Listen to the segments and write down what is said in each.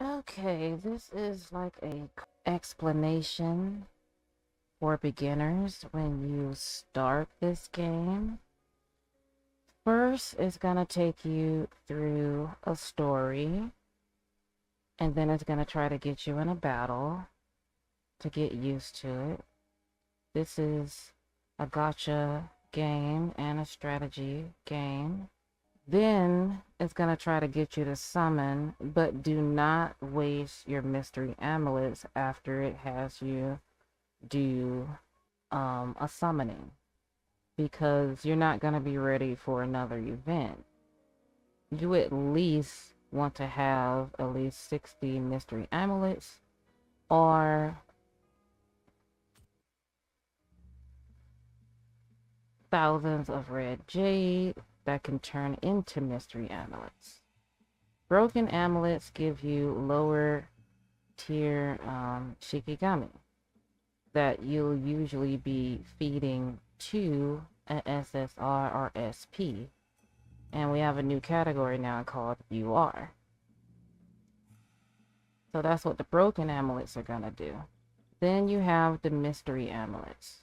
Okay, this is like a explanation for beginners when you start this game. First, it's gonna take you through a story, and then it's gonna try to get you in a battle to get used to it. This is a gotcha game and a strategy game. Then it's going to try to get you to summon, but do not waste your mystery amulets after it has you do a summoning, because you're not going to be ready for another event. You at least want to have at least 60 mystery amulets or thousands of red jade that can turn into mystery amulets. Broken amulets give you lower tier shikigami that you'll usually be feeding to an SSR or SP. And we have a new category now called UR. So that's what the broken amulets are going to do. Then you have the mystery amulets.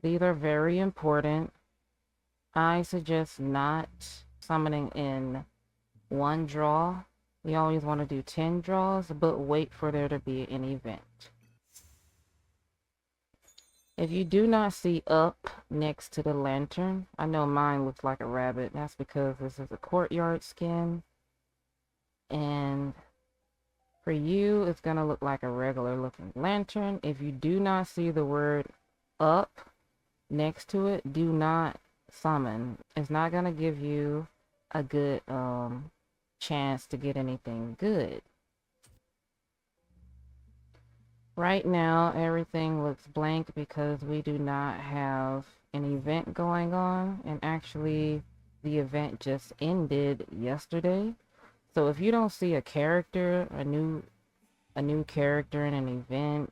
These are very important. I suggest not summoning in one draw. We always want to do 10 draws, but wait for there to be an event. If you do not see up next to the lantern, I know mine looks like a rabbit. That's because this is a courtyard skin. And for you, it's going to look like a regular looking lantern. If you do not see the word up next to it, do not summon. It's not going to give you a good chance to get anything good. Right now, everything looks blank because we do not have an event going on, and actually, the event just ended yesterday. So if you don't see a character, a new character in an event,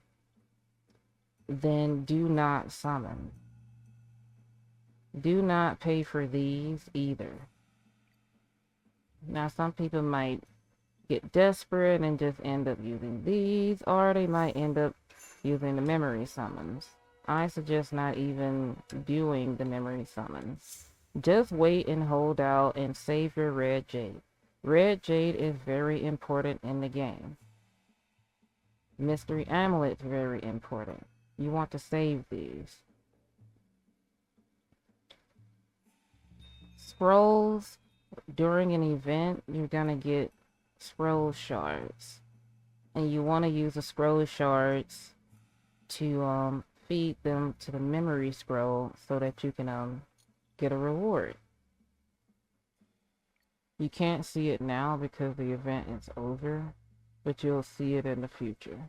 then do not summon. Do not pay for these either. Now, some people might get desperate and just end up using these, or they might end up using the memory summons. I suggest not even doing the memory summons. Just wait and hold out and save your red jade. Red jade is very important in the game. Mystery amulet is very important. You want to save these. Scrolls, during an event, you're gonna get scroll shards, and you want to use the scroll shards to feed them to the memory scroll so that you can get a reward. You can't see it now because the event is over, but you'll see it in the future.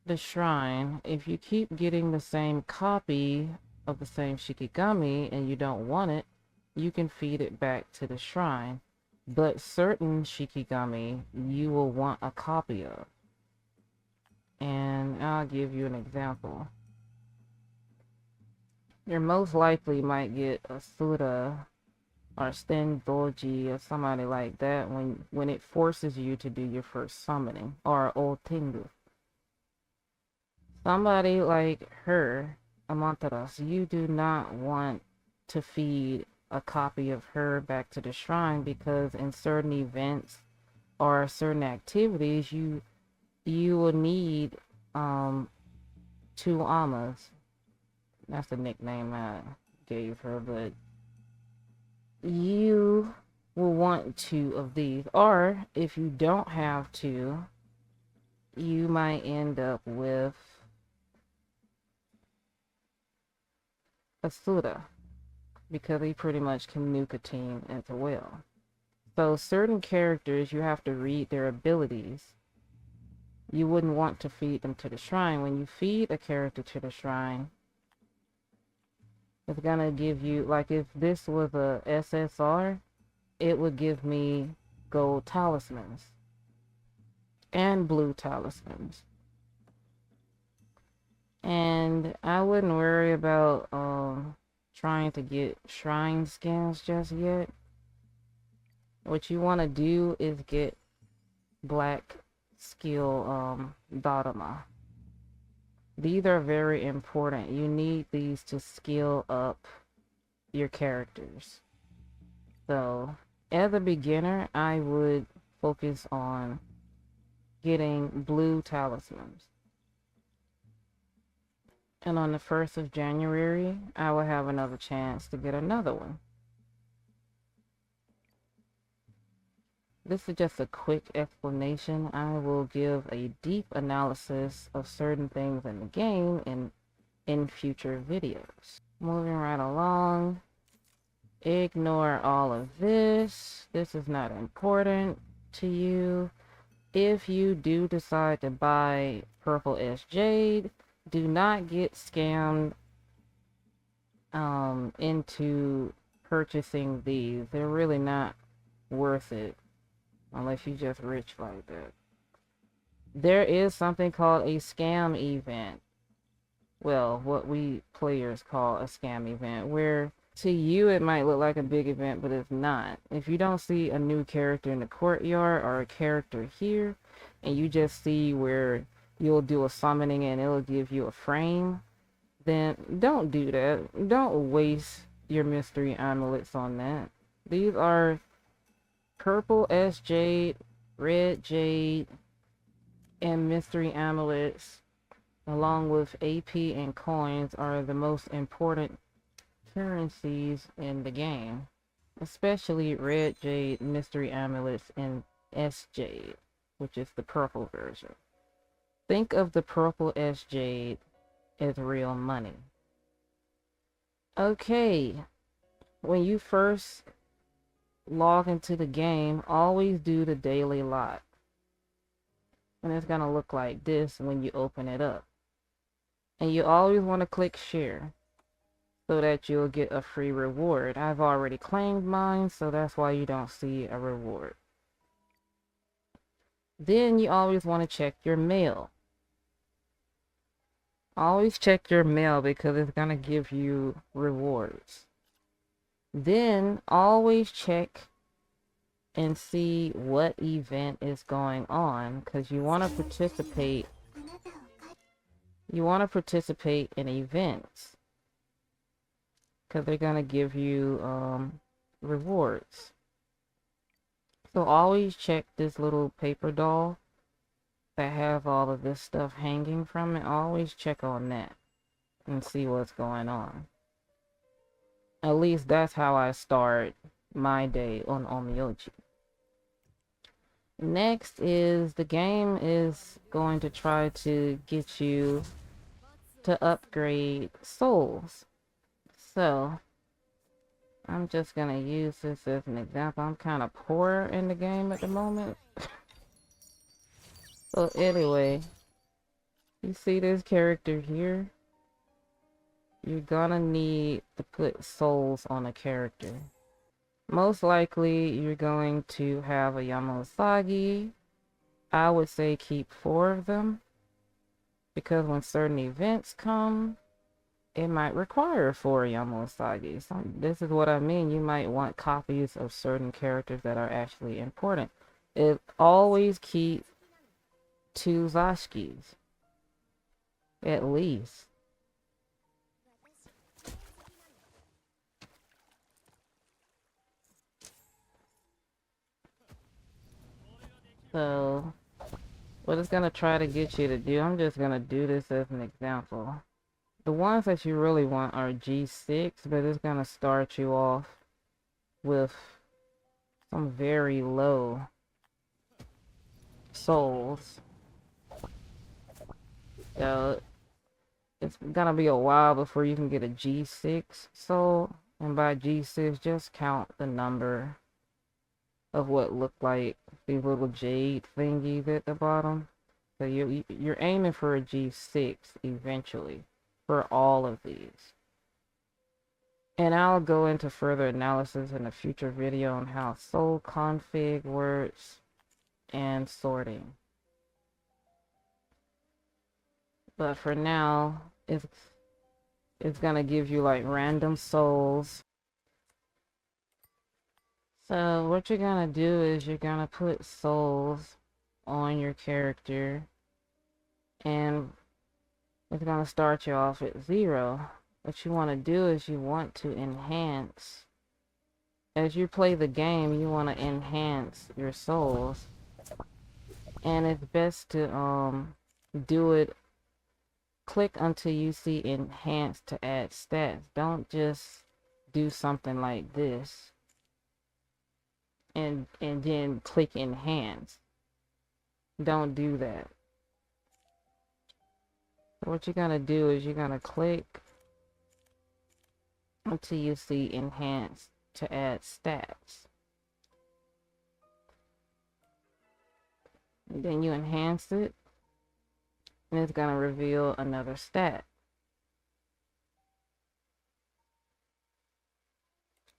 The shrine, if you keep getting the same copy of the same shikigami and you don't want it, you can feed it back to the shrine. But certain shikigami you will want a copy of. And I'll give you an example. You most likely might get a Suda or Stendoji or somebody like that when it forces you to do your first summoning, or Old Tengu. Somebody like her, Amantaras, you do not want to feed a copy of her back to the shrine, because in certain events or certain activities you will need 2 Amas. That's the nickname I gave her, but you will want 2 of these. Or if you don't have 2, you might end up with a Suda, because he pretty much can nuke a team as well. So certain characters, you have to read their abilities. You wouldn't want to feed them to the shrine. When you feed a character to the shrine, it's gonna give you, like if this was a SSR, it would give me gold talismans and blue talismans. And I wouldn't worry about trying to get shrine skins just yet. What you want to do is get black skill Dharma. These are very important. You need these to skill up your characters. So, as a beginner, I would focus on getting blue talismans. And on the 1st of January, I will have another chance to get another one. This is just a quick explanation. I will give a deep analysis of certain things in the game in future videos. Moving right along. Ignore all of this. This is not important to you. If you do decide to buy Purple S Jade, do not get scammed into purchasing these. They're really not worth it unless you're just rich like that. There is something called a scam event. Well, what we players call a scam event, where to you it might look like a big event, but it's not. If you don't see a new character in the courtyard or a character here, and you just see where you'll do a summoning and it'll give you a frame, then don't do that. Don't waste your mystery amulets on that. These are Purple S Jade, Red Jade, and mystery amulets, along with AP and coins, are the most important currencies in the game, especially Red Jade, mystery amulets, and S Jade, which is the purple version. Think of the Purple S Jade as real money. Okay, when you first log into the game, always do the daily lot. And it's gonna look like this when you open it up. And you always want to click share so that you'll get a free reward. I've already claimed mine, so that's why you don't see a reward. Then you always want to check your mail. Always check your mail because it's gonna give you rewards. Then always check and see what event is going on, because you want to participate. You want to participate in events because they're gonna give you rewards. So always check this little paper doll that have all of this stuff hanging from it. Always check on that and see what's going on. At least that's how I start my day on Onmyoji. Next is the game is going to try to get you to upgrade souls. So I'm just gonna use this as an example. I'm kind of poor in the game at the moment. So anyway, you see this character here? You're gonna need to put souls on a character. Most likely, you're going to have a Yamasagi. I would say keep 4 of them, because when certain events come, it might require 4 Yamasagi. So this is what I mean. You might want copies of certain characters that are actually important. It always keep 2 Zashkis, at least. So, what it's gonna try to get you to do, I'm just gonna do this as an example. The ones that you really want are G6, but it's gonna start you off with some very low souls. So, it's gonna be a while before you can get a G6 soul. And by G6, just count the number of what look like these little jade thingies at the bottom. So you're aiming for a G6 eventually for all of these. And I'll go into further analysis in a future video on how soul config works and sorting. But for now, it's gonna give you like random souls. So what you're gonna do is you're gonna put souls on your character, and it's going to start you off at 0. What you want to do is you want to enhance. As you play the game, you want to enhance your souls. And it's best to do it. Click until you see enhance to add stats. Don't just do something like this and then click enhance. Don't do that. What you're gonna do is you're gonna click until you see enhance to add stats. And then you enhance it, and it's gonna reveal another stat.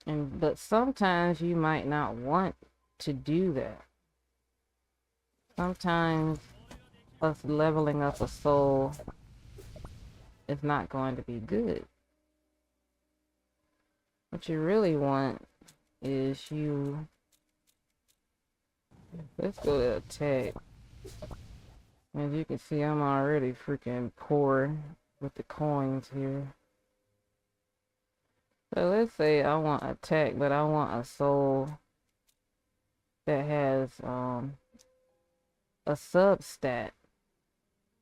But sometimes you might not want to do that. Sometimes us leveling up a soul is not going to be good. What you really want is let's go to attack. As you can see, I'm already freaking poor with the coins here. So let's say I want attack, but I want a soul that has a substat.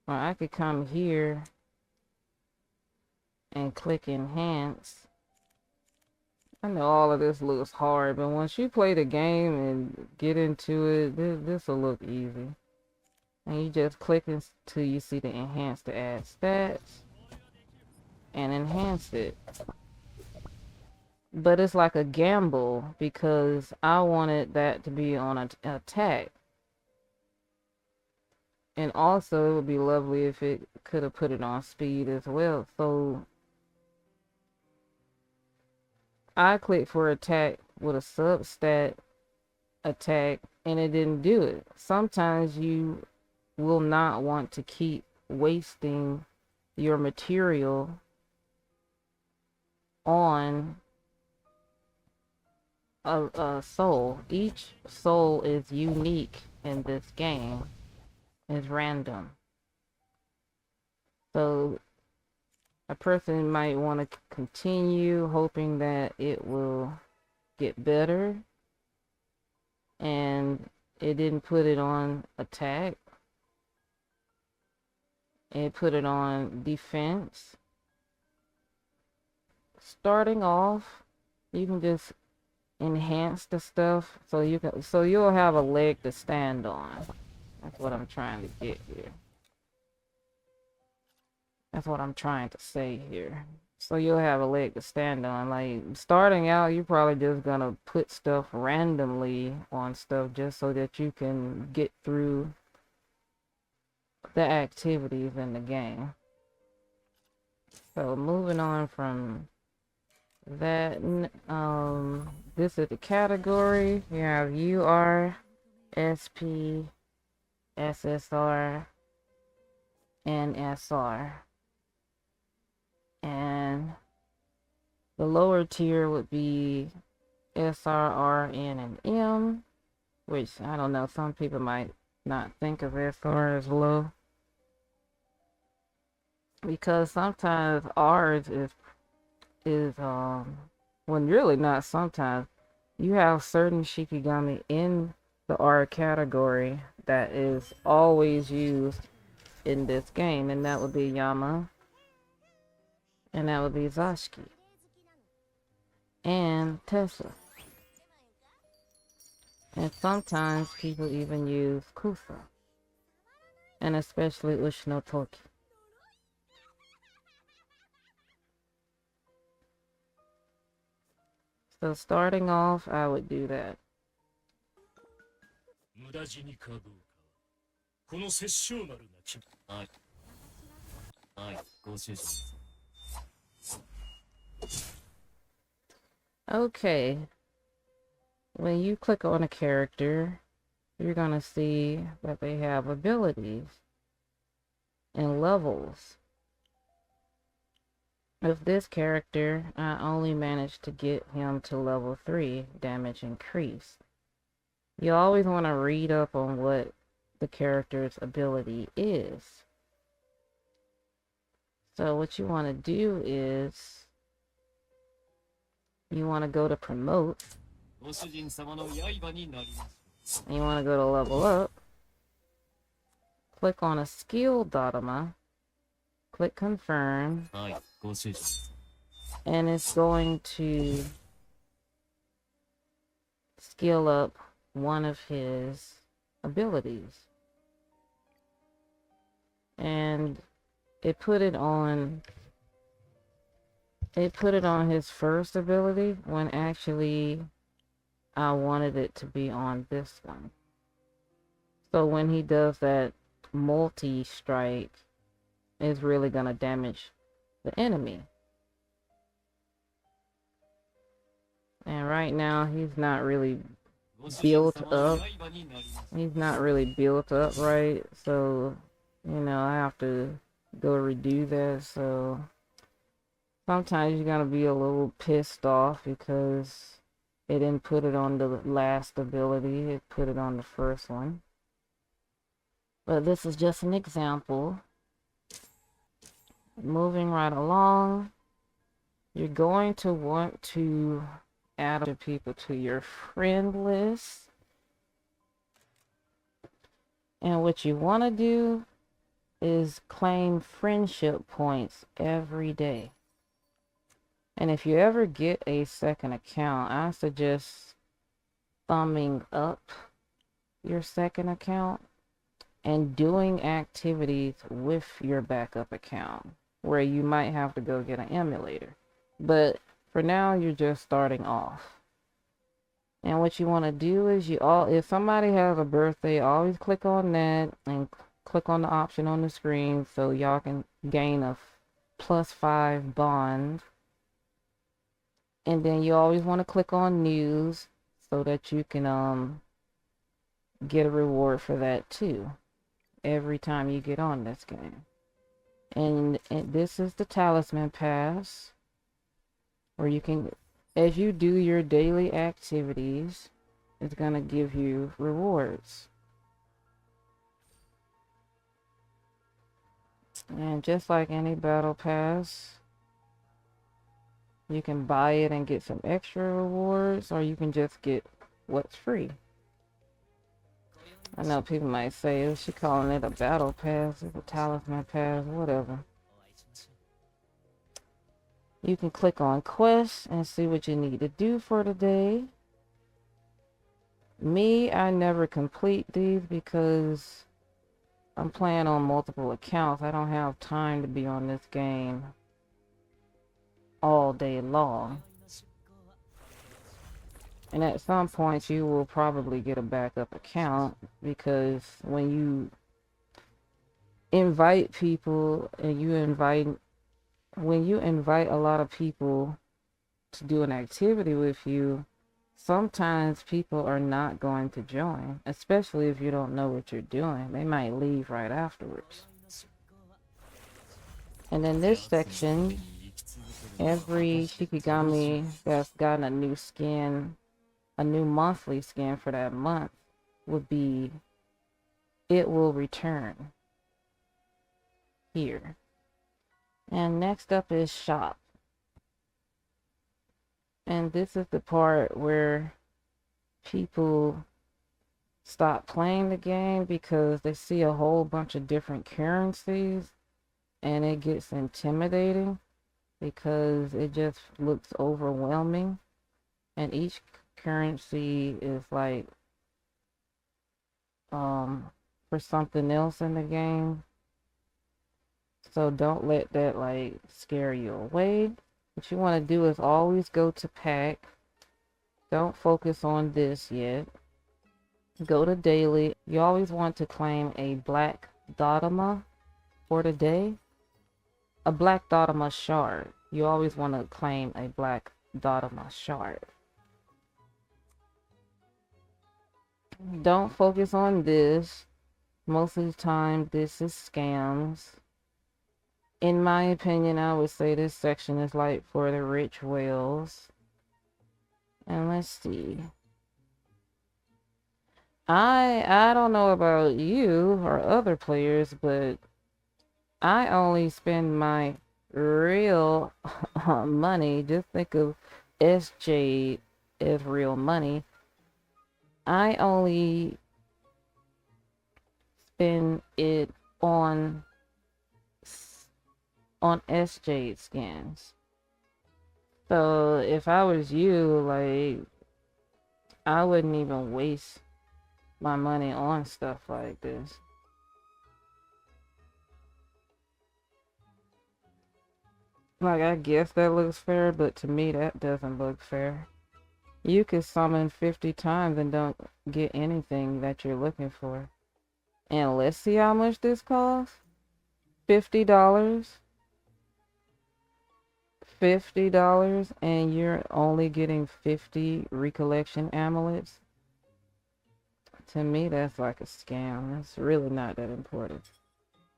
Or I could come here and click enhance. I know all of this looks hard, but once you play the game and get into it, this will look easy. And you just click until you see the enhance to add stats and enhance it. But it's like a gamble because I wanted that to be on an attack. And also it would be lovely if it could have put it on speed as well. So I clicked for attack with a substat attack and it didn't do it. Sometimes you will not want to keep wasting your material on a soul. Each soul is unique in this game. It's random. So a person might want to continue hoping that it will get better, and it didn't put it on attack. It put it on defense. Starting off, you can just enhance the stuff so you'll have a leg to stand on. That's what I'm trying to get here. That's what I'm trying to say here. So you'll have a leg to stand on. Like, starting out, you're probably just gonna put stuff randomly on stuff just so that you can get through the activities in the game. So moving on from that, this is the category. You have UR, SP, SSR, and SR. And the lower tier would be SR, RN, and M, which I don't know, some people might not think of SR as low. Because sometimes R's is when really not sometimes, you have certain Shikigami in the R category that is always used in this game, and that would be Yama, and that would be Zashiki, and Tessa. And sometimes people even use Kusa, and especially Ushinotoki. So starting off, I would do that. Okay. When you click on a character, you're gonna see that they have abilities and levels. With this character, I only managed to get him to level 3, damage increased. You always want to read up on what the character's ability is. So what you want to do is you want to go to promote, and you want to go to level up, click on a skill Dotama, click confirm, and it's going to skill up one of his abilities. And it put it on his first ability when actually I wanted it to be on this one. So when he does that multi-strike, it's really gonna damage the enemy. And right now he's not really built up. He's not really built up right, so you know I have to go redo that. So sometimes you're gonna be a little pissed off because it didn't put it on the last ability, it put it on the first one. But this is just an example. Moving right along, you're going to want to add other people to your friend list. And what you want to do is claim friendship points every day. And if you ever get a second account, I suggest thumbing up your second account and doing activities with your backup account where you might have to go get an emulator. But for now, you're just starting off. And what you want to do is if somebody has a birthday, always click on that and click on the option on the screen so y'all can gain a +5 bond. And then you always want to click on news so that you can get a reward for that too every time you get on this game. And this is the talisman pass, where you can, as you do your daily activities, it's gonna give you rewards. And just like any battle pass, you can buy it and get some extra rewards, or you can just get what's free. I know people might say, is she calling it a battle pass? It's a talisman pass, whatever. You can click on quests and see what you need to do for the day. Me, I never complete these because I'm playing on multiple accounts. I don't have time to be on this game all day long. And at some point you will probably get a backup account, because when you invite people and when you invite a lot of people to do an activity with you, sometimes people are not going to join, especially if you don't know what you're doing. They might leave right afterwards. And in this section, every Shikigami that's gotten a new skin, a new monthly skin for that month, would be, it will return here. And next up is shop. And this is the part where people stop playing the game because they see a whole bunch of different currencies and it gets intimidating because it just looks overwhelming, and each currency is like for something else in the game. So don't let that like scare you away. What you want to do is always go to pack. Don't focus on this yet. Go to daily. You always want to claim a black Dotama for the day. A black Dotama shard. You always want to claim a black Dotama shard. Don't focus on this. Most of the time, this is scams. In my opinion, I would say this section is like for the rich whales. And let's see. I don't know about you or other players, but I only spend my real money. Just think of SJ as real money. I only spend it on on SJ skins. So if I was you, like I wouldn't even waste my money on stuff like this. Like I guess that looks fair, but to me that doesn't look fair. You could summon 50 times and don't get anything that you're looking for. And let's see how much this costs. $50. $50 and you're only getting 50 recollection amulets. To me, that's like a scam. It's really not that important.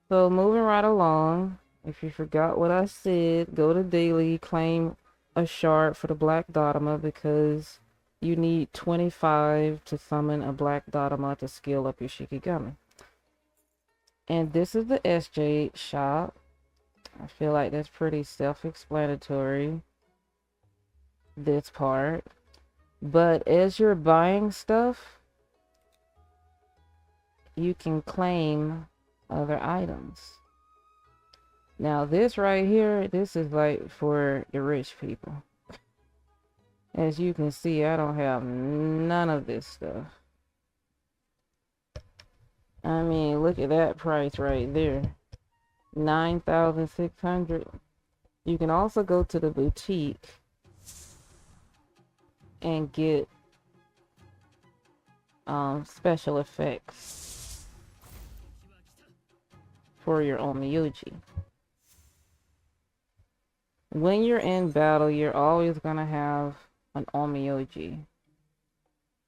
So moving right along, if you forgot what I said, go to daily, claim a shard for the Black Dotama because you need 25 to summon a Black Dotama to skill up your Shikigami. And this is the SJ shop. I feel like that's pretty self-explanatory, this part. But as you're buying stuff, you can claim other items. Now this right here, this is like for the rich people. As you can see, I don't have none of this stuff. I mean, look at that price right there. 9,600. You can also go to the boutique and get special effects for your Onmyoji. When you're in battle, you're always gonna have an Onmyoji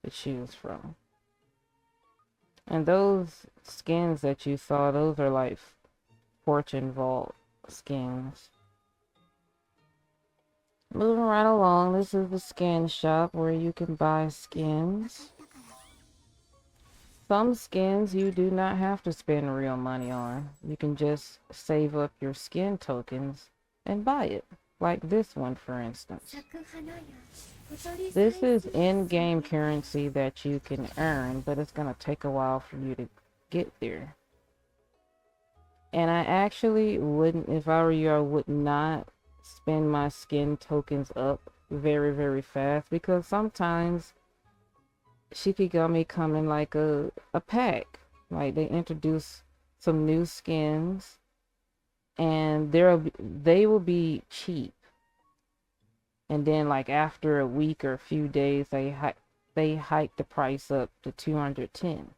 to choose from. And those skins that you saw, those are like Fortune Vault skins. Moving right along, this is the skin shop where you can buy skins. Some skins you do not have to spend real money on. You can just save up your skin tokens and buy it. Like this one, for instance. This is in-game currency that you can earn, but it's going to take a while for you to get there. And I actually wouldn't, if I were you, I would not spend my skin tokens up very, very fast because sometimes Shikigami come in like a pack. Like they introduce some new skins and they will be cheap. And then like after a week or a few days they hike the price up to 210.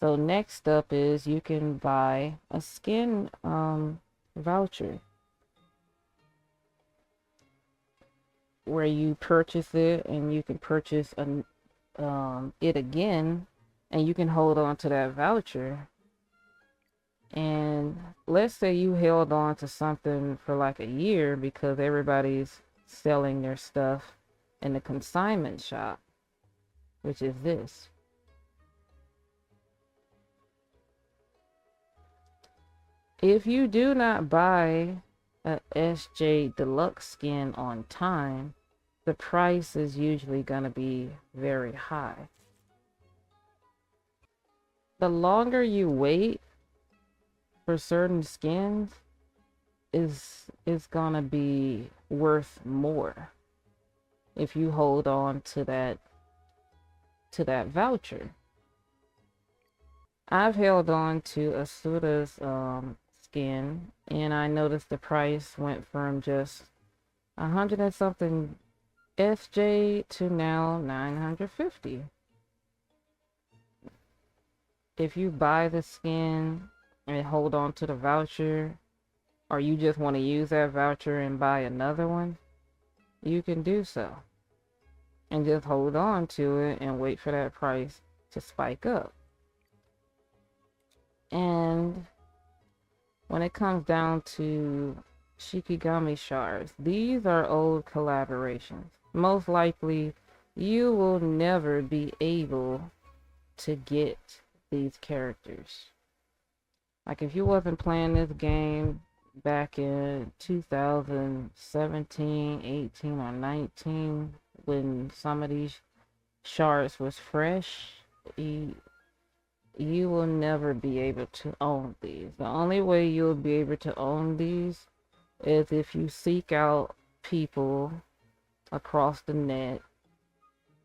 So next up is you can buy a skin voucher where you purchase it and you can purchase it again and you can hold on to that voucher. And let's say you held on to something for like a year because everybody's selling their stuff in the consignment shop, which is this. If you do not buy a SJ Deluxe skin on time, the price is usually going to be very high. The longer you wait for certain skins is going to be worth more if you hold on to that voucher. I've held on to Asura's skin, and I noticed the price went from just 100 and something SJ to now 950. If you buy the skin and hold on to the voucher, or you just want to use that voucher and buy another one, you can do so. And just hold on to it and wait for that price to spike up. And when it comes down to Shikigami shards, these are old collaborations. Most likely you will never be able to get these characters. Like if you wasn't playing this game back in 2017, 18, or 19, when some of these shards was fresh, you will never be able to own these. The only way you'll be able to own these is if you seek out people across the net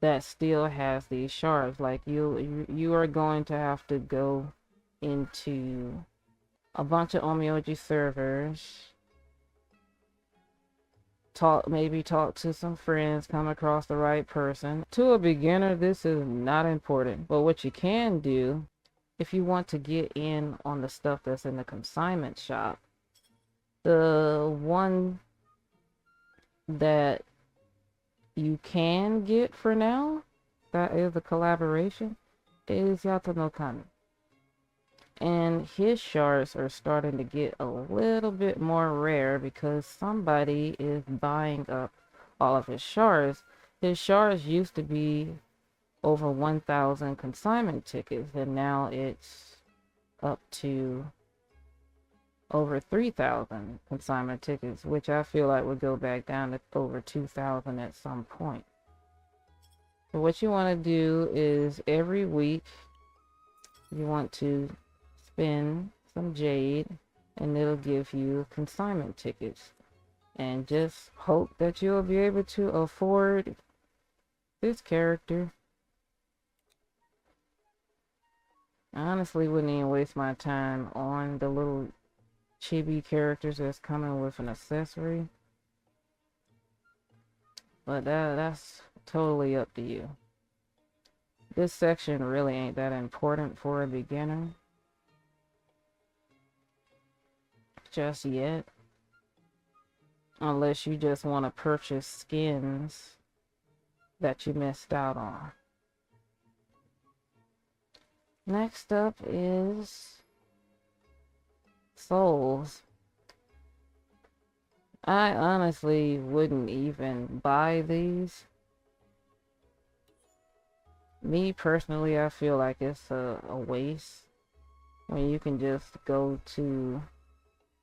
that still has these shards. Like you are going to have to go into a bunch of Onmyoji servers, maybe talk to some friends, come across the right person. To a beginner, this is not important. But what you can do, if you want to get in on the stuff that's in the consignment shop, the one that you can get for now, that is a collaboration, is Yato no Kami. And his shards are starting to get a little bit more rare because somebody is buying up all of his shards. His shards used to be over 1,000 consignment tickets, and now it's up to over 3,000 consignment tickets, which I feel like would go back down to over 2,000 at some point. So what you want to do is every week you want to spend some jade, and it'll give you consignment tickets. And just hope that you'll be able to afford this character. I honestly wouldn't even waste my time on the little chibi characters that's coming with an accessory. But that's totally up to you. This section really ain't that important for a beginner just yet, unless you just want to purchase skins that you missed out on. Next up is souls. I honestly wouldn't even buy these. Me personally, I feel like it's a waste when you can just go to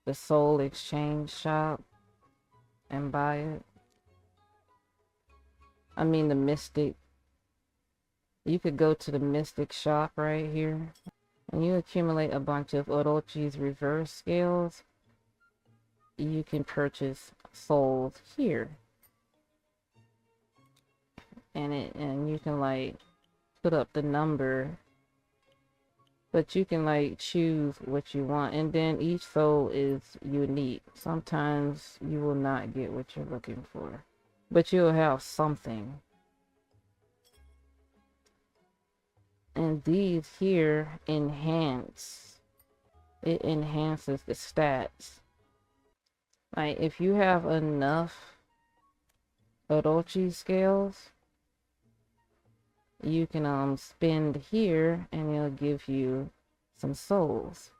the soul exchange shop and buy it. I mean the mystic. You could go to the mystic shop right here and you accumulate a bunch of Orochi's reverse scales. You can purchase souls here. And you can like put up the number, but you can like choose what you want, and then each soul is unique. Sometimes you will not get what you're looking for, but you'll have something. And these here enhance. It enhances the stats. Like if you have enough Orochi scales, you can spend here and it'll give you some souls.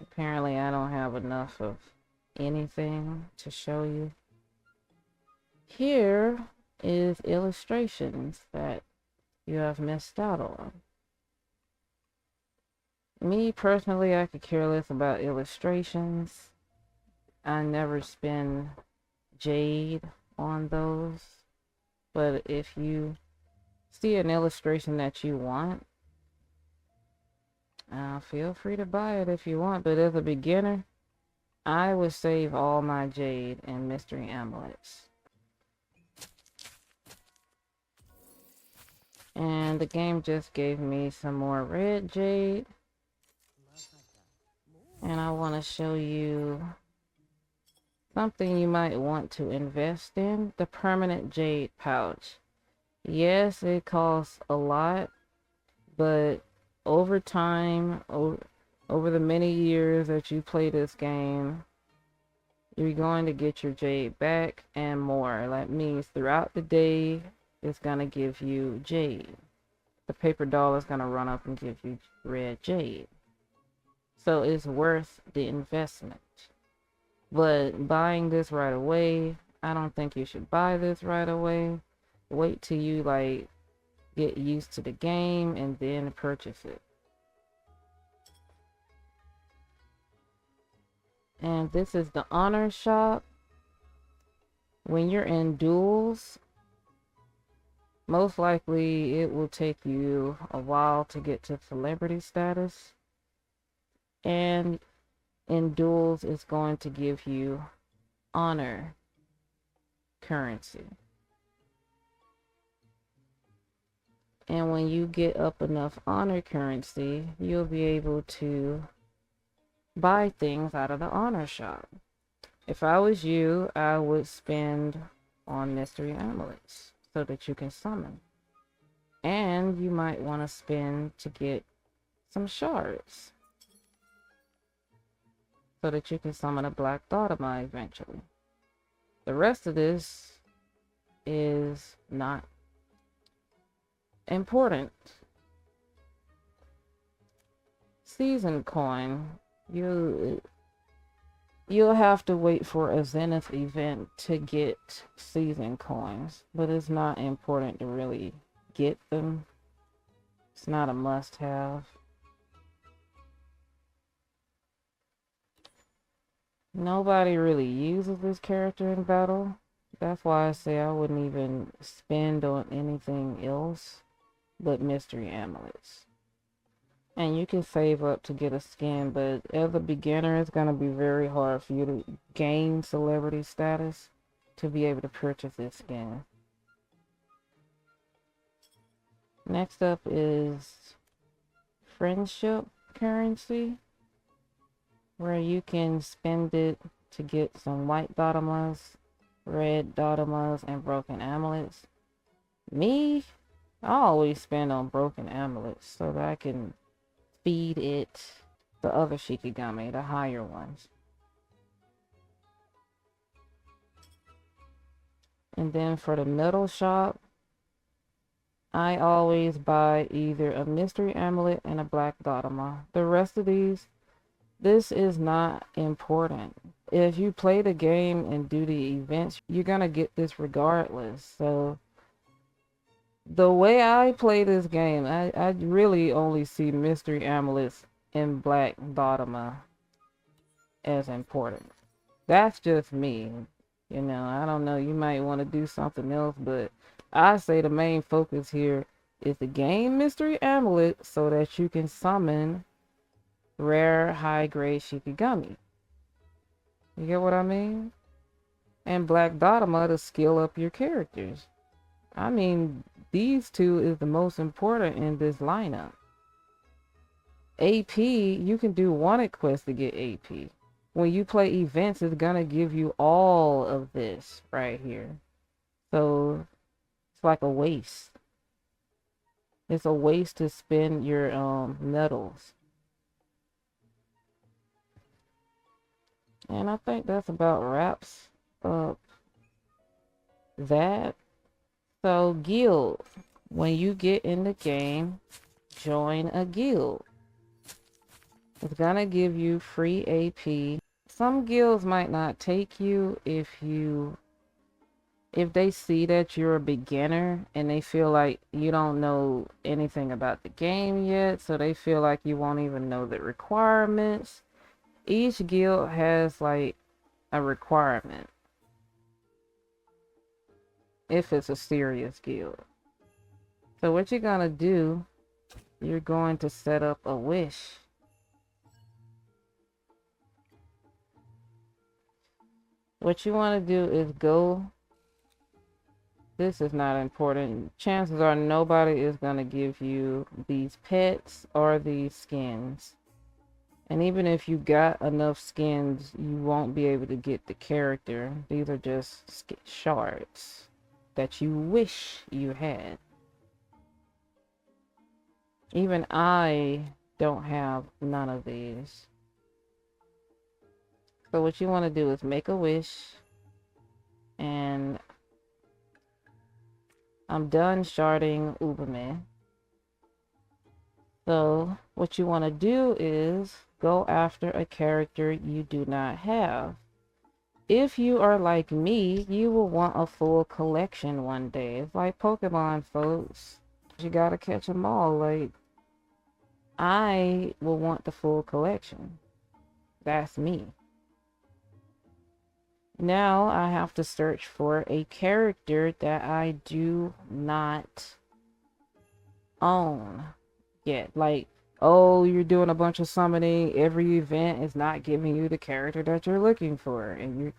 Apparently I don't have enough of anything to show you. Here is illustrations that you have missed out on. Me personally, I could care less about illustrations. I never spend jade on those. But if you see an illustration that you want, feel free to buy it if you want. But as a beginner, I would save all my jade and mystery amulets. And the game just gave me some more red jade. And I want to show you something you might want to invest in. The permanent jade pouch. Yes, it costs a lot, but over time, over the many years that you play this game, you're going to get your jade back and more. That means throughout the day, it's going to give you jade. The paper doll is going to run up and give you red jade. So it's worth the investment. But buying this right away, I don't think you should buy this right away. Wait till you like get used to the game and then purchase it. And this is the honor shop. When you're in duels, most likely it will take you a while to get to celebrity status. And in duels, it's going to give you honor currency. And when you get up enough honor currency, you'll be able to buy things out of the honor shop. If I was you, I would spend on mystery amulets so that you can summon. And you might want to spend to get some shards so that you can summon a black Dotama eventually. The rest of this is not important. Season coin, you'll have to wait for a Zenith event to get season coins, but it's not important to really get them. It's not a must-have. Nobody really uses this character in battle. That's why I say I wouldn't even spend on anything else but mystery amulets. And you can save up to get a skin, but as a beginner, it's going to be very hard for you to gain celebrity status to be able to purchase this skin. Next up is friendship currency, where you can spend it to get some white Dotamas, red Dotamas, and broken amulets. Me, I always spend on broken amulets so that I can feed it the other Shikigami, the higher ones. And then for the metal shop, I always buy either a mystery amulet and a black Dotama. The rest of these, this is not important. If you play the game and do the events, you're gonna get this regardless. So the way I play this game, I really only see mystery amulets and black Dotama as important. That's just me. You know, I don't know, you might want to do something else, but I say the main focus here is to gain mystery amulet so that you can summon rare high-grade Shikigami. You get what I mean? And black Dotama to skill up your characters. I mean, these two is the most important in this lineup. AP, you can do wanted quest to get AP. When you play events, it's gonna give you all of this right here. So it's like a waste. It's a waste to spend your medals. And I think that's about wraps up that. So guild, when you get in the game, join a guild. It's gonna give you free AP. Some guilds might not take you if they see that you're a beginner and they feel like you don't know anything about the game yet, so they feel like you won't even know the requirements. Each guild has like a requirement if it's a serious guild. So what you're gonna do, you're going to set up a wish. What you want to do is go, this is not important. Chances are nobody is going to give you these pets or these skins. And even if you got enough skins, you won't be able to get the character. These are just shards that you wish you had. Even I don't have none of these. So what you want to do is make a wish. And I'm done sharding Uberman. So what you want to do is go after a character you do not have. if you are like me, you will want a full collection one day. It's like Pokemon, folks. You gotta catch them all. Like, I will want the full collection. That's me. Now I have to search for a character that I do not own yet. Like, oh, you're doing a bunch of summoning. Every event is not giving you the character that you're looking for, and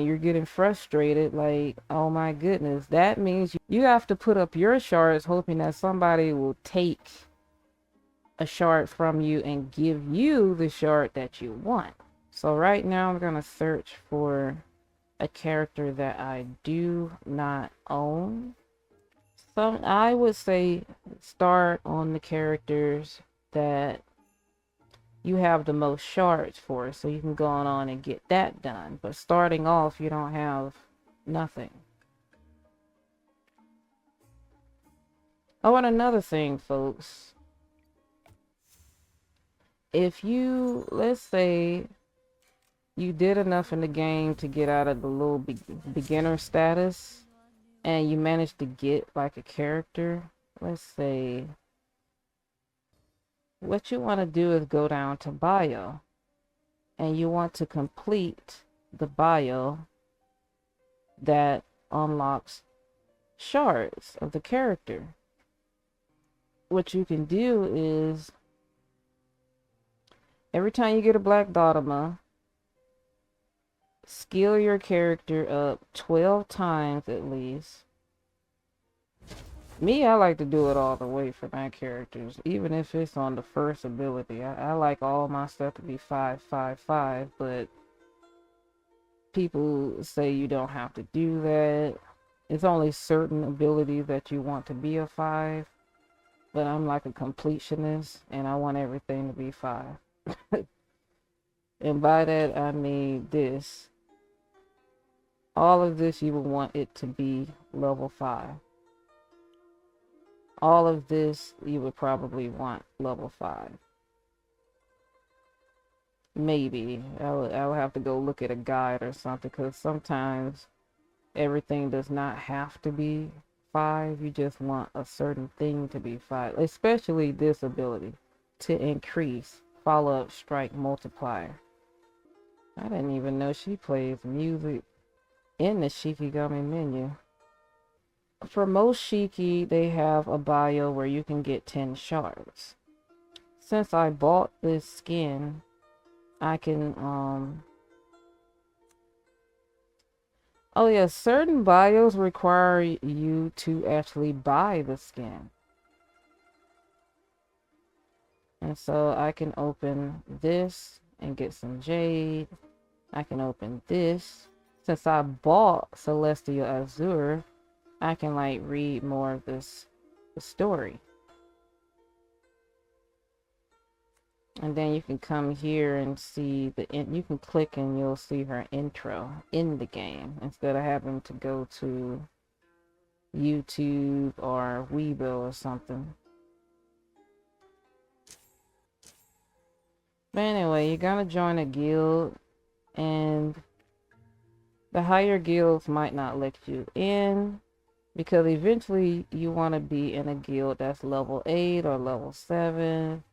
you're getting frustrated. Like, oh my goodness, that means you have to put up your shards hoping that somebody will take a shard from you and give you the shard that you want. So right now I'm gonna search for a character that I do not own. So I would say start on the characters that you have the most shards for, so you can go on and get that done. But starting off, you don't have nothing. Oh, and another thing, folks. If you, let's say, you did enough in the game to get out of the little beginner status, and you managed to get like a character, let's say, what you want to do is go down to bio, and you want to complete the bio that unlocks shards of the character. What you can do is every time you get a black Dotama, skill your character up 12 times at least. Me, I like to do it all the way for my characters, even if it's on the first ability. I like all my stuff to be 5, 5, 5, but people say you don't have to do that. It's only certain abilities that you want to be a 5, but I'm like a completionist, and I want everything to be 5. And by that, I mean this. All of this, you would want it to be level 5. All of this, you would probably want level 5. Maybe. I would have to go look at a guide or something, because sometimes everything does not have to be 5. You just want a certain thing to be 5. Especially this ability, to increase follow-up strike multiplier. I didn't even know she plays music in the Shikigami menu. For most Shiki, they have a bio where you can get 10 shards. Since I bought this skin, I can, oh yeah, certain bios require you to actually buy the skin. And so I can open this and get some jade. I can open this. Since I bought Celestial Azure, I can like read more of the story. And then you can come here and see you can click and you'll see her intro in the game instead of having to go to YouTube or Weibo or something. But anyway, you're gonna join a guild, and the higher guilds might not let you in, because eventually you want to be in a guild that's level 8 or level 7,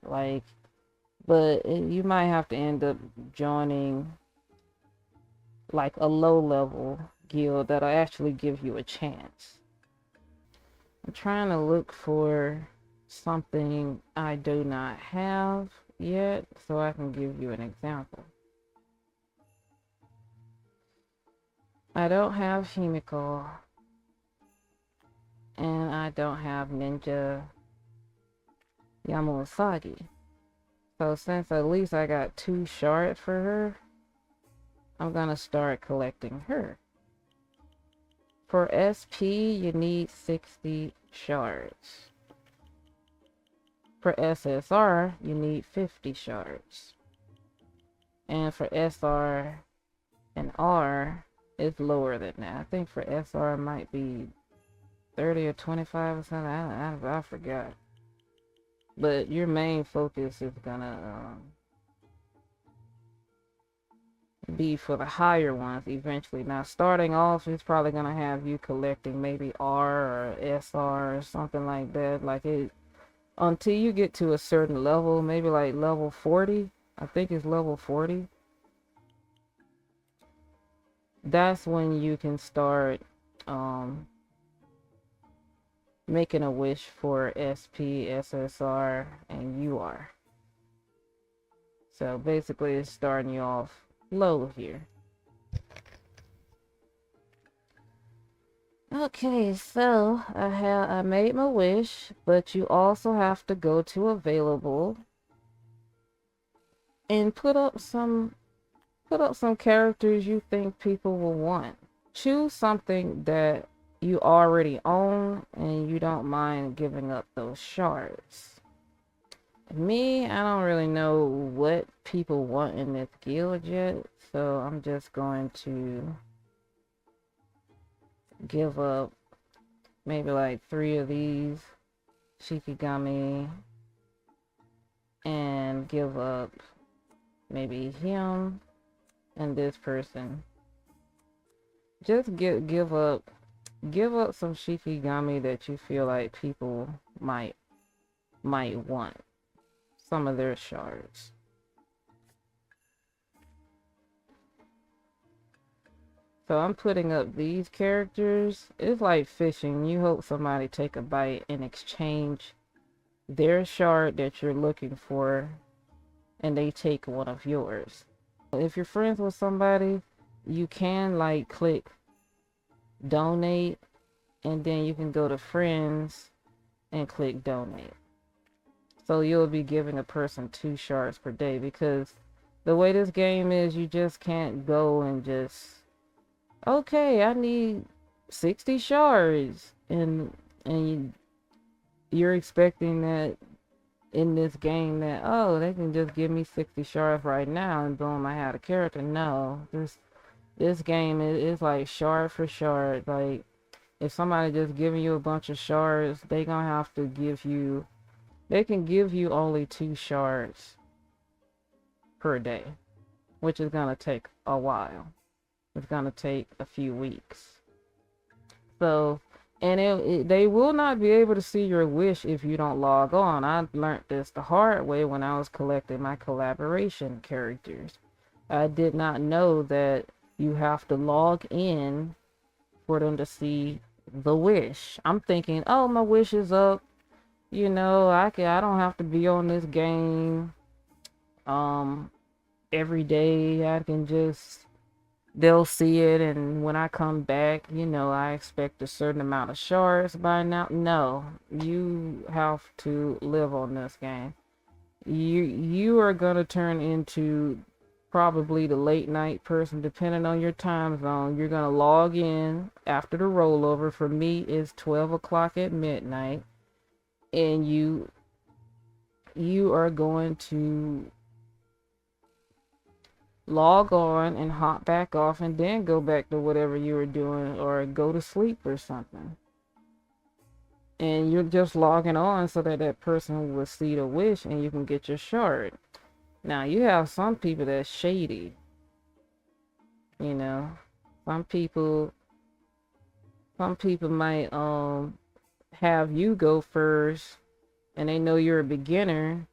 like, but you might have to end up joining like a low level guild that'll actually give you a chance. I'm trying to look for something I do not have yet so I can give you an example. I don't have Himiko, and I don't have Ninja Yamasaki. So since at least I got 2 shards for her, I'm gonna start collecting her. For SP, you need 60 shards. For SSR, you need 50 shards. And for SR and R, it's lower than that. I think for SR it might be 30 or 25 or something. I forgot. But your main focus is gonna be for the higher ones eventually. Now, starting off, it's probably gonna have you collecting maybe R or SR or something like that. Like it until you get to a certain level, maybe like level 40. I think it's level 40. That's when you can start making a wish for SP, SSR, and UR. So basically, it's starting you off low here. Okay, so I made my wish, but you also have to go to available and put up some characters you think people will want. Choose something that you already own and you don't mind giving up those shards. Me, I don't really know what people want in this guild yet, so I'm just going to give up maybe like 3 of these Shikigami and give up maybe him and this person. Just give up some Shikigami that you feel like people might want some of their shards. So I'm putting up these characters. It's like fishing. You hope somebody take a bite and exchange their shard that you're looking for, and they take one of yours. If you're friends with somebody, you can like click donate, and then you can go to friends and click donate. So you'll be giving a person 2 shards per day, because the way this game is, you just can't go and just, okay, I need 60 shards, and you're expecting that in this game that, oh, they can just give me 60 shards right now and boom, I had a character. No, this game is like shard for shard. Like, if somebody just giving you a bunch of shards, they gonna have to give you, they can give you only 2 shards per day, which is gonna take a while. It's gonna take a few weeks. So, and they will not be able to see your wish if you don't log on. I learned this the hard way when I was collecting my collaboration characters. I did not know that you have to log in for them to see the wish. I'm thinking, oh, my wish is up. You know, I don't have to be on this game every day. I can just, they'll see it, and when I come back, you know, I expect a certain amount of shards by now. No, you have to live on this game. You are gonna turn into probably the late night person, depending on your time zone. You're gonna log in after the rollover. For me, it's 12 o'clock at midnight, and you are going to log on and hop back off and then go back to whatever you were doing or go to sleep or something. And you're just logging on so that that person will see the wish and you can get your shard. Now, you have some people that's shady. You know, some people might have you go first, and they know you're a beginner,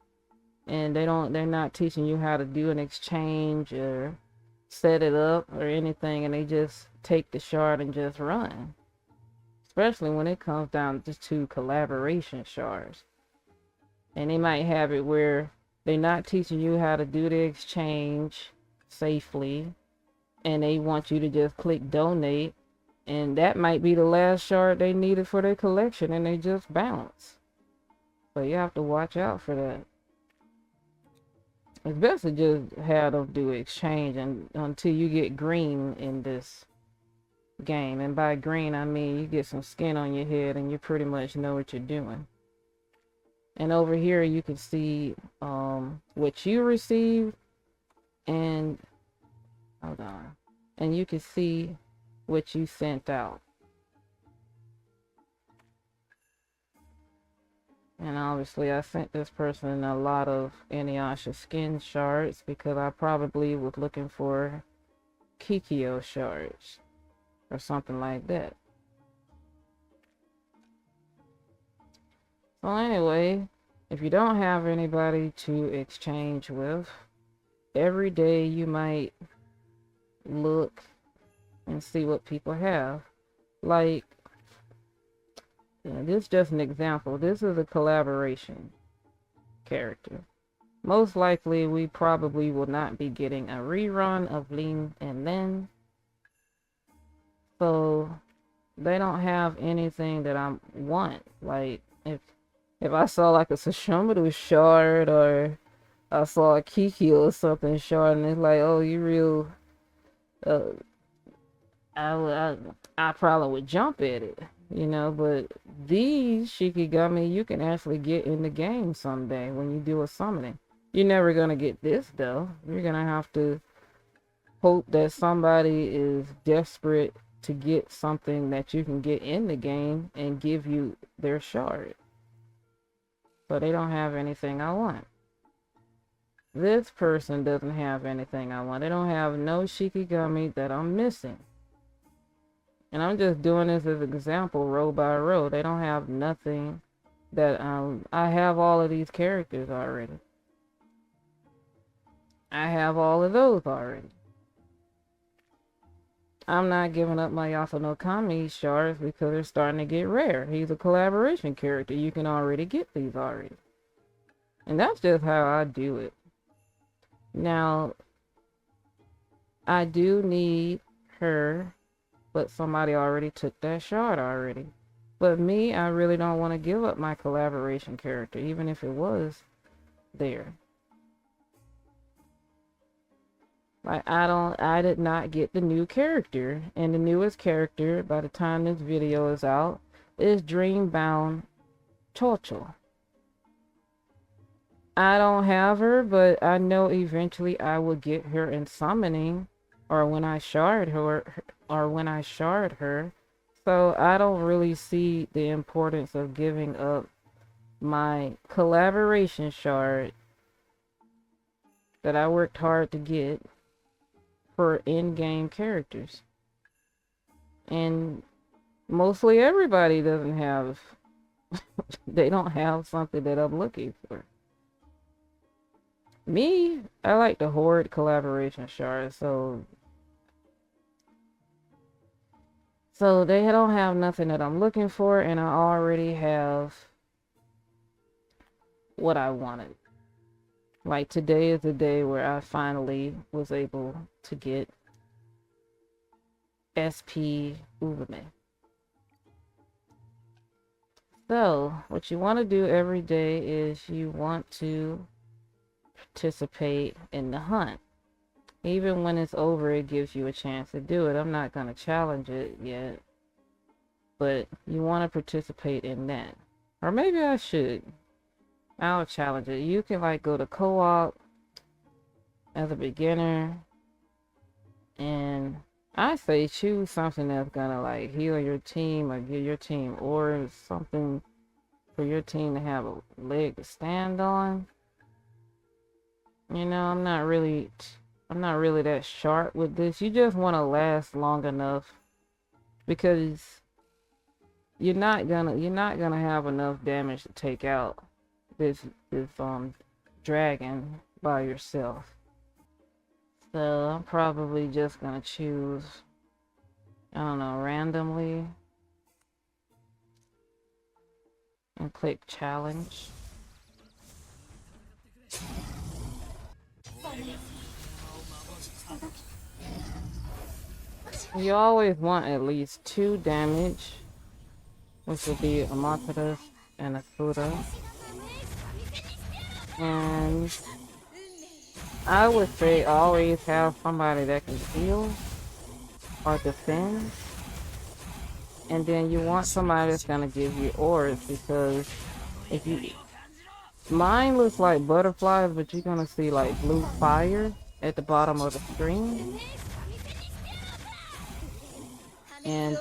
and they're not teaching you how to do an exchange or set it up or anything, and they just take the shard and just run. Especially when it comes down to collaboration shards. And they might have it where they're not teaching you how to do the exchange safely, and they want you to just click donate, and that might be the last shard they needed for their collection, and they just bounce. So you have to watch out for that. It's best to just have them do exchange and until you get green in this game. And by green, I mean you get some skin on your head and you pretty much know what you're doing. And over here you can see what you received, and hold on, and you can see what you sent out. And obviously I sent this person a lot of Inuyasha skin shards because I probably was looking for Kikyo shards or something like that. So anyway, if you don't have anybody to exchange with, every day you might look and see what people have. Like, this is just an example. This is a collaboration character. Most likely, we probably will not be getting a rerun of Lin and Lin. So, they don't have anything that I want. Like, if I saw like a Sesshomaru shard, or I saw a Kiki or something shard, and it's like, oh, you real, I probably would jump at it, you know. But these Shikigami, you can actually get in the game someday when you do a summoning. You're never gonna get this though. You're gonna have to hope that somebody is desperate to get something that you can get in the game and give you their shard. But they don't have anything I want. This person doesn't have anything I want. They don't have no Shikigami that I'm missing. And I'm just doing this as an example, row by row. They don't have nothing that I have all of these characters already. I have all of those already. I'm not giving up my Yasuno Kami shards because they're starting to get rare. He's a collaboration character. You can already get these already. And that's just how I do it. Now, I do need her, but somebody already took that shard already. But me, I really don't want to give up my collaboration character, even if it was there. Like, I did not get the new character, and the newest character, by the time this video is out, is Dreambound Chocho. I don't have her, but I know eventually I will get her in summoning, or when I shard her, So I don't really see the importance of giving up my collaboration shard that I worked hard to get for in-game characters. And mostly everybody doesn't have they don't have something that I'm looking for. Me, I like the Horde collaboration shards, so they don't have nothing that I'm looking for, and I already have what I wanted. Like, today is the day where I finally was able to get SP Uzume. So, what you want to do every day is you want to participate in the hunt. Even when it's over, it gives you a chance to do it. I'm not going to challenge it yet, but you want to participate in that. Or maybe I should. I'll challenge it. You can like go to co-op as a beginner, and I say choose something that's gonna like heal your team or give your team or something for your team to have a leg to stand on. You know, I'm not really that sharp with this. You just want to last long enough, because you're not gonna have enough damage to take out this dragon by yourself. So I'm probably just gonna choose, I don't know, randomly, and click challenge. You always want at least 2 damage, which will be a Makuta and a Fuda. And I would say always have somebody that can heal or defend. And then you want somebody that's gonna give you ores, because if you... Mine looks like butterflies, but you're gonna see like blue fire at the bottom of the screen. And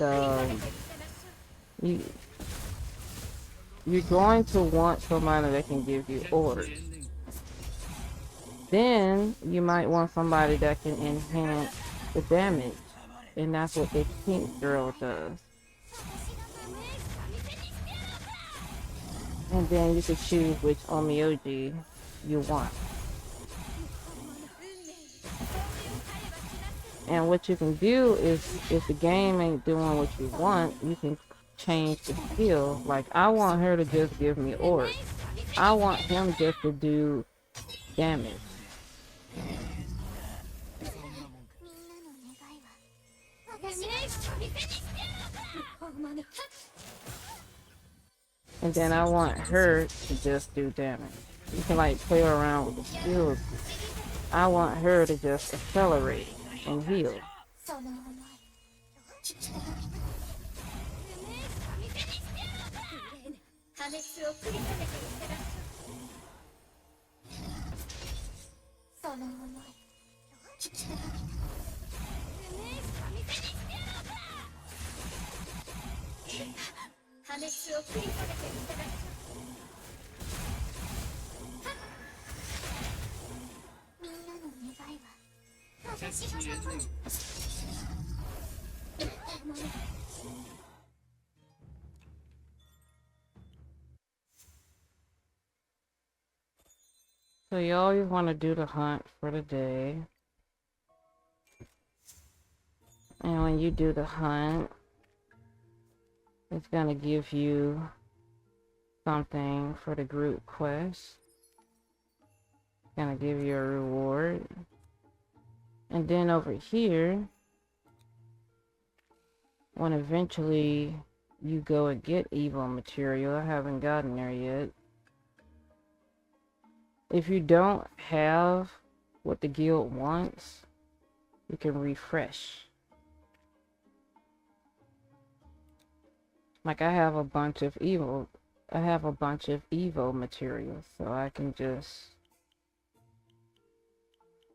you're going to want somebody that can give you ores. Then you might want somebody that can enhance the damage. And that's what this pink girl does. And then you can choose which Onmyoji you want. And what you can do is, if the game ain't doing what you want, you can change the skill. Like, I want her to just give me orbs. I want him just to do damage. And then I want her to just do damage. You can like play around with the skills. I want her to just accelerate and heal. So you always want to do the hunt for the day. And when you do the hunt, it's going to give you something for the group quest. It's going to give you a reward. And then over here, when eventually you go and get evil material, I haven't gotten there yet. If you don't have what the guild wants, you can refresh. Like, I have a bunch of evil materials, so I can just,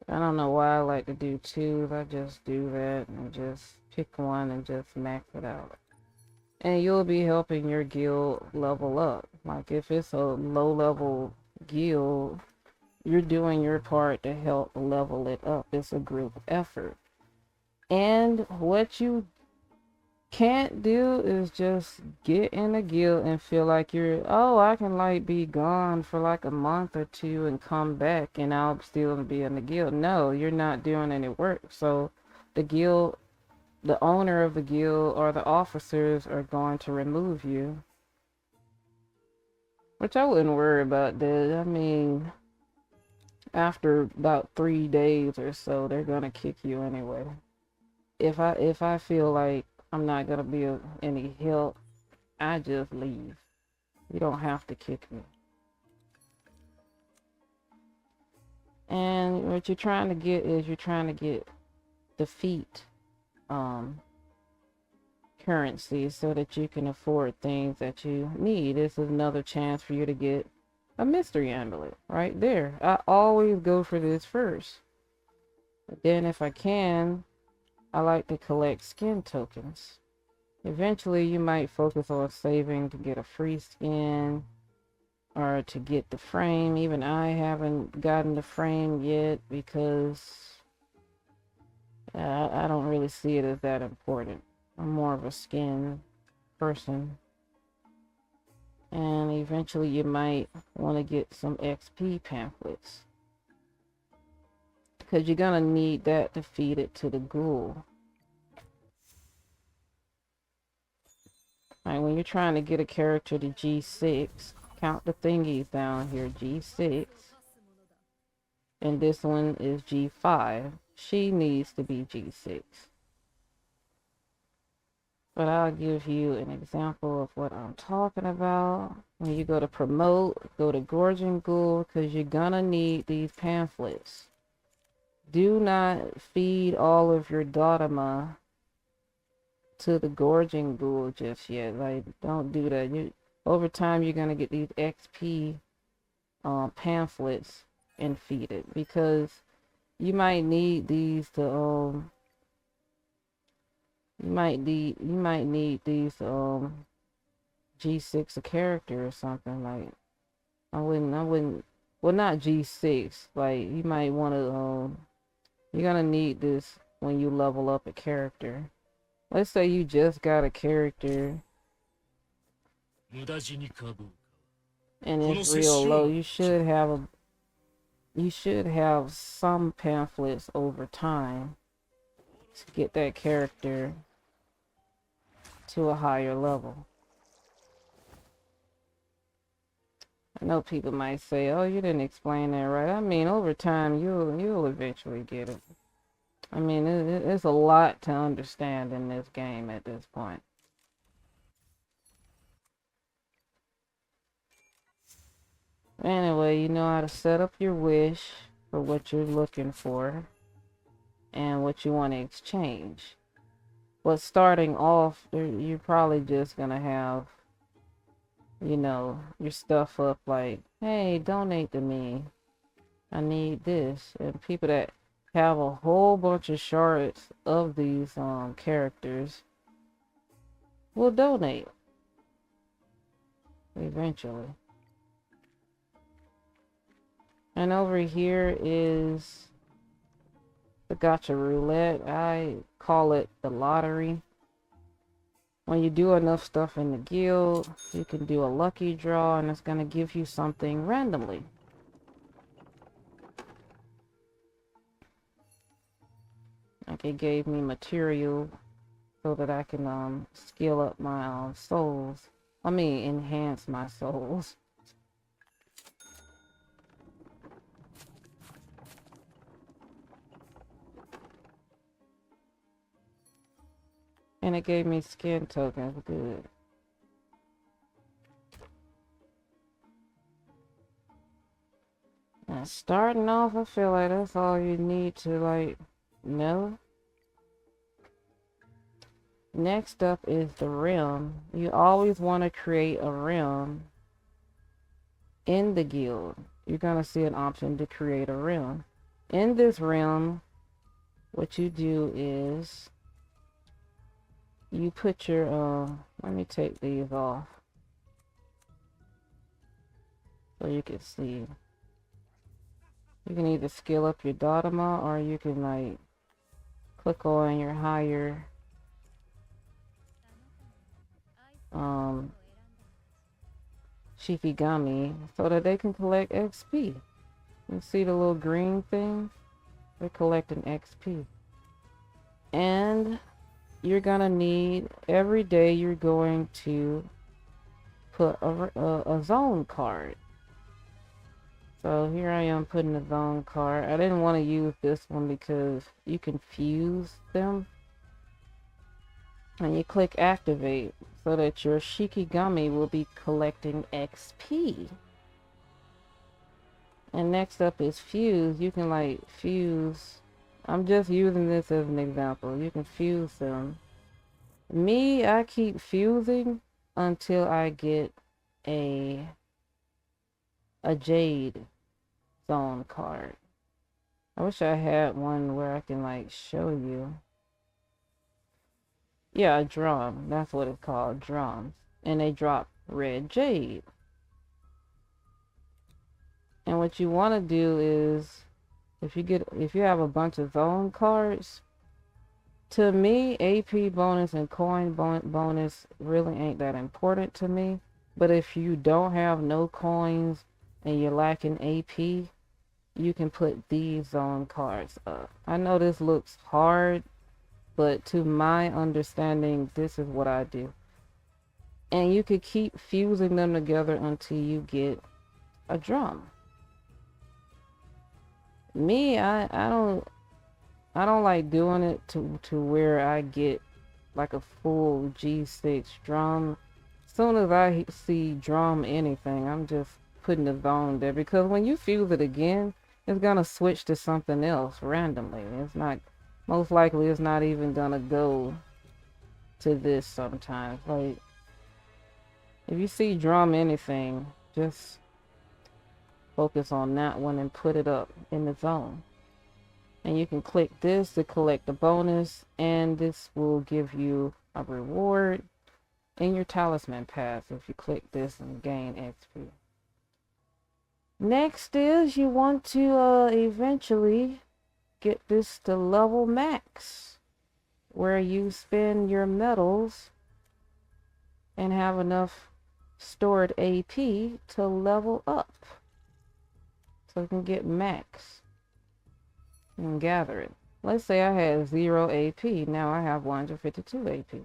I don't know why I like to do two. I just do that and just pick one and just max it out. And you'll be helping your guild level up. Like, if it's a low level guild, you're doing your part to help level it up. It's a group effort. And what you can't do is just get in a guild and feel like you're, oh, I can like be gone for like a month or two and come back and I'll still be in the guild. No, you're not doing any work. So the guild, the owner of the guild or the officers are going to remove you. Which I wouldn't worry about that. I mean, after about 3 days or so, they're gonna kick you anyway. If I feel like I'm not gonna be any help, I just leave. You don't have to kick me. And what you're trying to get is defeat currency so that you can afford things that you need. This is another chance for you to get a mystery amulet right there. I always go for this first. But then if I can, I like to collect skin tokens. Eventually you might focus on saving to get a free skin or to get the frame. Even I haven't gotten the frame yet because I don't really see it as that important. I'm more of a skin person. And eventually you might want to get some XP pamphlets, because you're gonna need that to feed it to the ghoul. Alright, when you're trying to get a character to G6, count the thingies down here. G6. And this one is G5. She needs to be G6. But I'll give you an example of what I'm talking about. When you go to promote, go to Gorging Ghoul, because you're gonna need these pamphlets. Do not feed all of your Dharma to the Gorging Ghoul just yet. Like, don't do that. Over time, you're gonna get these XP pamphlets and feed it, because you might need these to you might need these G6 a character or something. Like, I wouldn't, well, not G6, like, you might want to you're gonna need this when you level up a character. Let's say you just got a character and it's real low. You should have some pamphlets over time to get that character to a higher level. I know people might say, "Oh, you didn't explain that right." I mean, over time, you'll eventually get it. I mean, it's a lot to understand in this game at this point. Anyway, you know how to set up your wish for what you're looking for and what you want to exchange. But starting off, you're probably just gonna have, you know, your stuff up like, hey, donate to me. I need this. And people that have a whole bunch of shards of these characters will donate eventually. And over here is the gacha roulette. I call it the lottery. When you do enough stuff in the guild, you can do a lucky draw and it's going to give you something randomly. Like it gave me material so that I can skill up my souls. I mean, enhance my souls. And it gave me skin tokens. Good. Now, starting off, I feel like that's all you need to, like, know. Next up is the realm. You always want to create a realm in the guild. You're going to see an option to create a realm. In this realm, what you do is you put your, let me take these off so you can see. You can either skill up your Dodema or you can like click on your higher Shikigami so that they can collect XP. You see the little green thing? They're collecting XP. And you're gonna need, every day you're going to put a zone card. So here I am putting a zone card. I didn't want to use this one because you can fuse them. And you click activate so that your Shikigami will be collecting XP. And next up is fuse. You can like fuse. I'm just using this as an example. You can fuse them. Me, I keep fusing until I get a jade zone card. I wish I had one where I can like show you. Yeah, a drum. That's what it's called, drums. And they drop red jade. And what you want to do is, if you have a bunch of zone cards, to me, AP bonus and coin bonus really ain't that important to me. But if you don't have no coins and you're lacking AP, you can put these zone cards up. I know this looks hard, but to my understanding, this is what I do. And you could keep fusing them together until you get a drum. Me, I don't like doing it to where I get like a full G6 drum. As soon as I see drum anything, I'm just putting the zone there, because when you fuse it again, it's gonna switch to something else randomly. It's not, most likely it's not even gonna go to this sometimes. Like, if you see drum anything, just focus on that one and put it up in the zone. And you can click this to collect the bonus, and this will give you a reward in your talisman pass if you click this and gain XP. Next is you want to eventually get this to level max, where you spend your medals and have enough stored AP to level up. So you can get max and gather it. Let's say I had 0 AP, now I have 152 AP.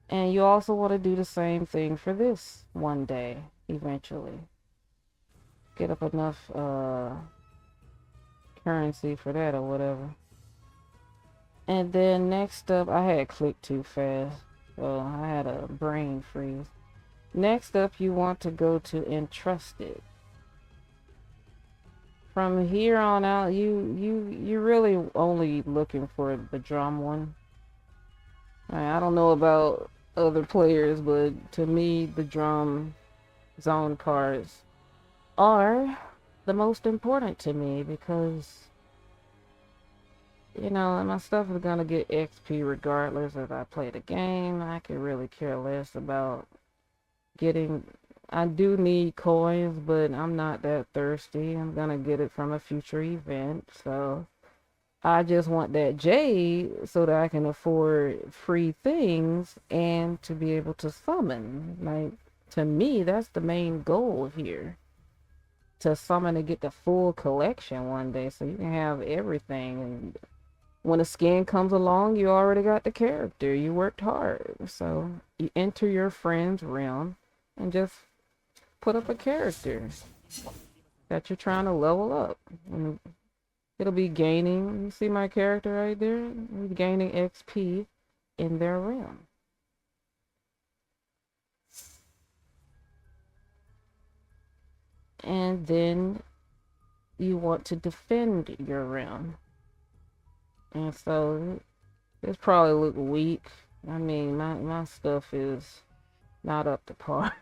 And you also want to do the same thing for this one day, eventually. Get up enough currency for that or whatever. And then next up, I had clicked too fast, so I had a brain freeze. Next up, you want to go to Entrusted. From here on out, you're really only looking for the drum one. I don't know about other players, but to me, the drum zone cards are the most important to me because, you know, my stuff is gonna get XP regardless if I play the game. I could really care less about getting. I do need coins, but I'm not that thirsty. I'm gonna get it from a future event, so I just want that jade so that I can afford free things and to be able to summon. Like, to me, that's the main goal here. To summon and get the full collection one day so you can have everything. And when a skin comes along, you already got the character. You worked hard. So you enter your friend's realm and just put up a character that you're trying to level up. And it'll be gaining, you see my character right there? He's gaining XP in their realm. And then you want to defend your realm. And so this probably look weak. I mean, my stuff is not up to par.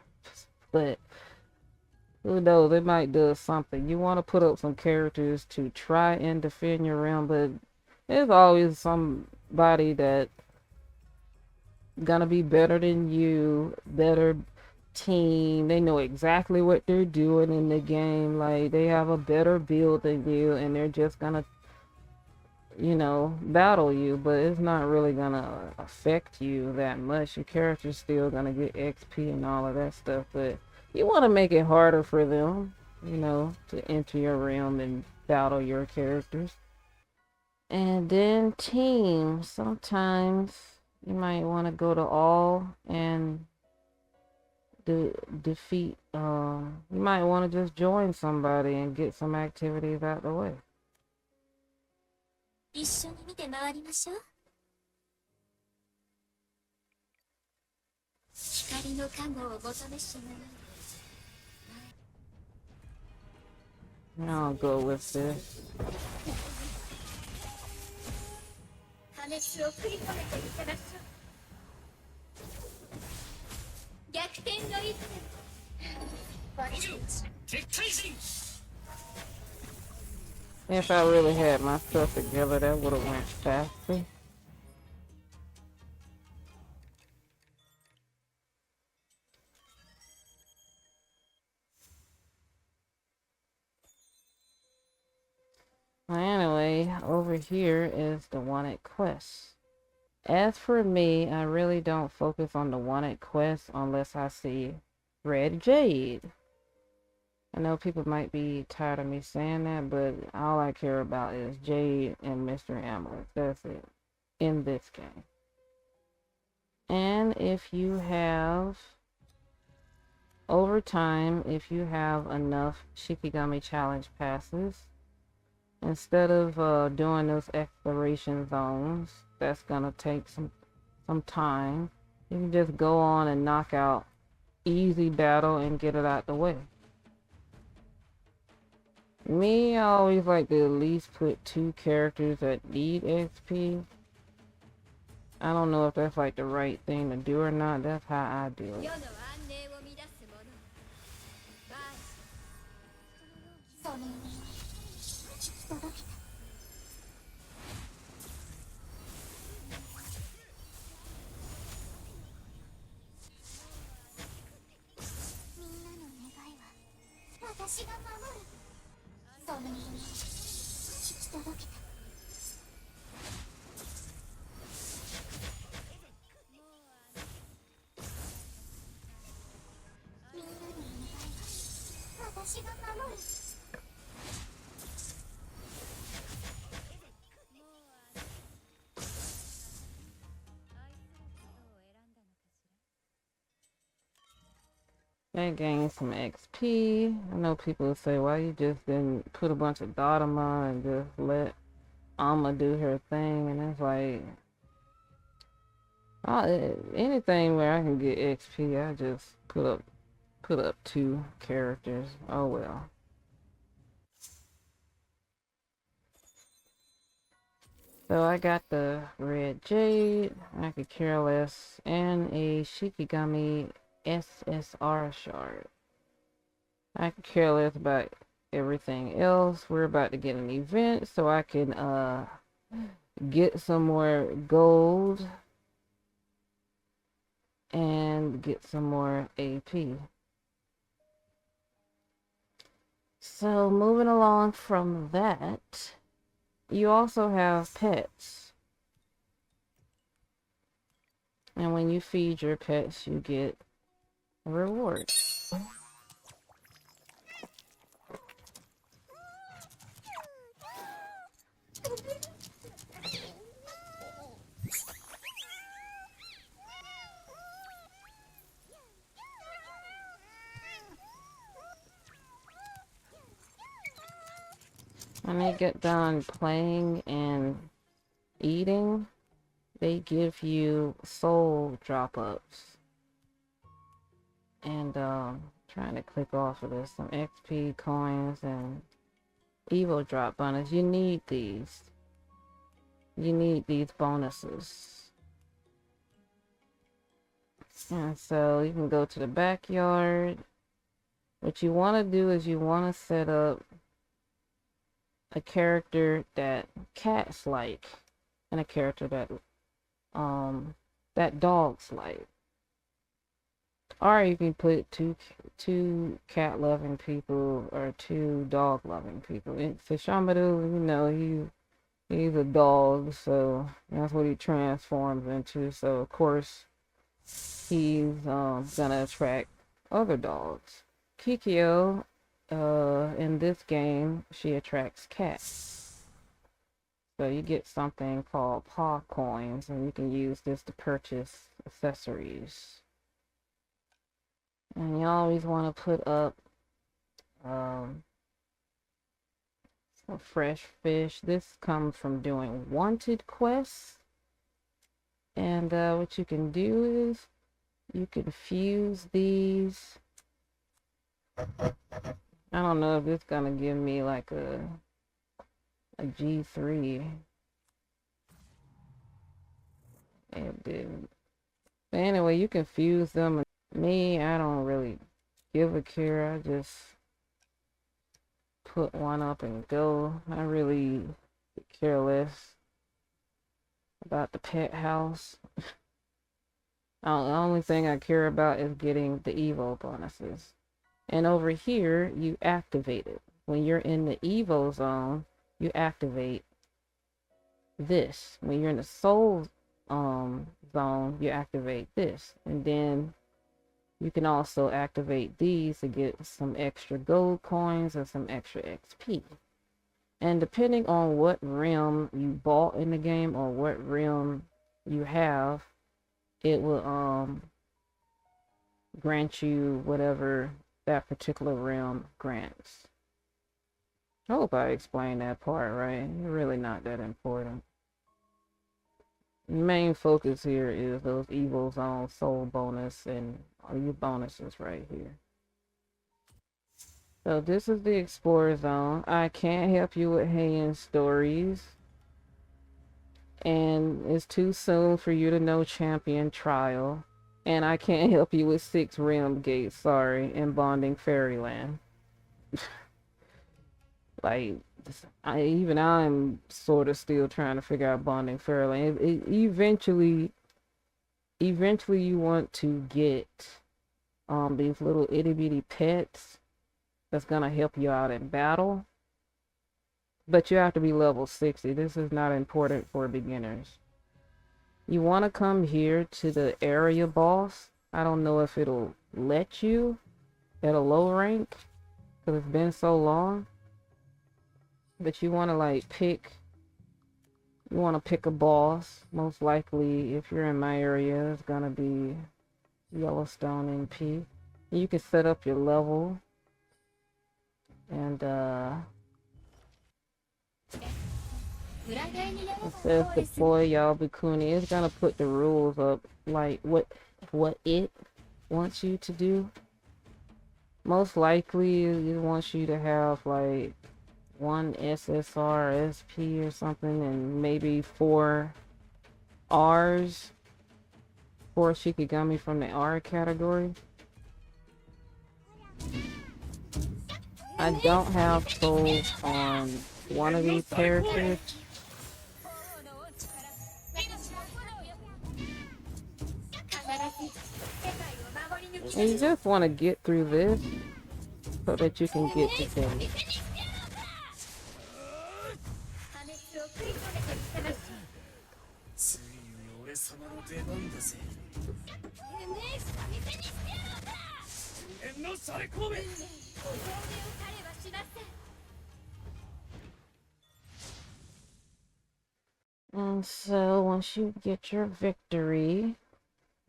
But who knows, it might do something. You want to put up some characters to try and defend your realm, but there's always somebody that gonna be better than you, better team. They know exactly what they're doing in the game. Like, they have a better build than you, and they're just gonna, you know, battle you, but it's not really gonna affect you that much. Your character's still gonna get XP and all of that stuff, but you want to make it harder for them, you know, to enter your realm and battle your characters. And then team, sometimes you might want to go to all and defeat, you might want to just join somebody and get some activities out the way. I'll go with this. If I really had my stuff together, that would have went faster. Anyway, over here is the wanted quests. As for me, I really don't focus on the wanted quests unless I see red jade. I know people might be tired of me saying that, but all I care about is jade and Mr. Amulet. That's it in this game. And if you have, over time, if you have enough Shikigami challenge passes, instead of doing those exploration zones, that's gonna take some time. You can just go on and knock out easy battle and get it out the way. Me, I always like to at least put 2 characters that need XP. I don't know if that's like the right thing to do or not. That's how I do it. That gains some XP. I know people say, why you just didn't put a bunch of Dotama and just let Alma do her thing, and it's like, anything where I can get XP, I just put up two characters. Oh well. So I got the red jade, I could care less, and a Shikigami SSR shard. I could care less about everything else. We're about to get an event so I can get some more gold and get some more AP. So moving along from that, you also have pets. And when you feed your pets, you get a reward. When they get done playing and eating, they give you soul drop-ups. And trying to click off of this, some XP coins and Evo drop bonus. You need these. You need these bonuses. And so you can go to the backyard. What you want to do is you want to set up a character that cats like and a character that dogs like. Or you can put two cat loving people or two dog loving people. For Shamadu, you know, he's a dog, so that's what he transforms into. So of course he's gonna attract other dogs. Kikyo, in this game, she attracts cats. So you get something called paw coins, and you can use this to purchase accessories. And you always want to put up some fresh fish. This comes from doing wanted quests. And what you can do is you can fuse these. I don't know if it's gonna give me like a G3. It didn't. But anyway, you can fuse them. Me, I don't really give a care. I just put one up and go. I really care less about the pet house. The only thing I care about is getting the Evo bonuses. And over here, you activate it. When you're in the Evo zone, you activate this. When you're in the Soul zone, you activate this. And then you can also activate these to get some extra gold coins and some extra XP. And depending on what realm you bought in the game or what realm you have, it will grant you whatever that particular realm grants. I hope I explained that part right. It's really not that important. The main focus here is those Evil Zone soul bonus and all your bonuses right here. So this is the Explorer Zone. I can't help you with Heian stories. And it's too soon for you to know Champion Trial. And I can't help you with 6 Realm Gates, sorry, in Bonding Fairyland. Like, I'm sort of still trying to figure out Bonding Fairyland. Eventually you want to get these little itty bitty pets that's gonna help you out in battle. But you have to be level 60. This is not important for beginners. You want to come here to the area boss. I don't know if it'll let you at a low rank because it's been so long. But you want to like pick, you want to pick a boss. Most likely, if you're in my area, it's going to be Yellowstone NP. You can set up your level and it says deploy Yabukuni. It's gonna put the rules up, like what it wants you to do. Most likely it wants you to have like 1 SSR SP or something, and maybe 4 R's, 4 Shikigami from the R category. I don't have souls on one of these characters. And you just want to get through this so that you can get to them. And so once you get your victory,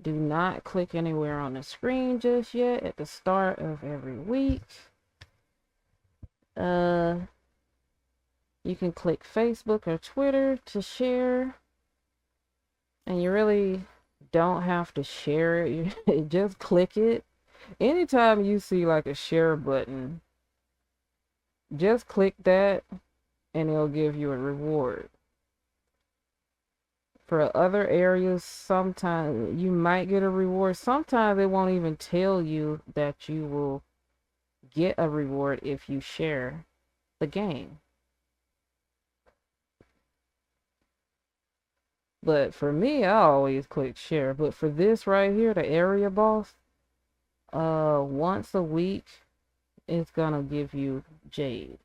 do not click anywhere on the screen just yet at the start of every week. You can click Facebook or Twitter to share. And you really don't have to share it. You just click it. Anytime you see like a share button, just click that and it'll give you a reward. For other areas, sometimes you might get a reward. Sometimes it won't even tell you that you will get a reward if you share the game. But for me, I always click share. But for this right here, the area boss, once a week, it's gonna give you Jade.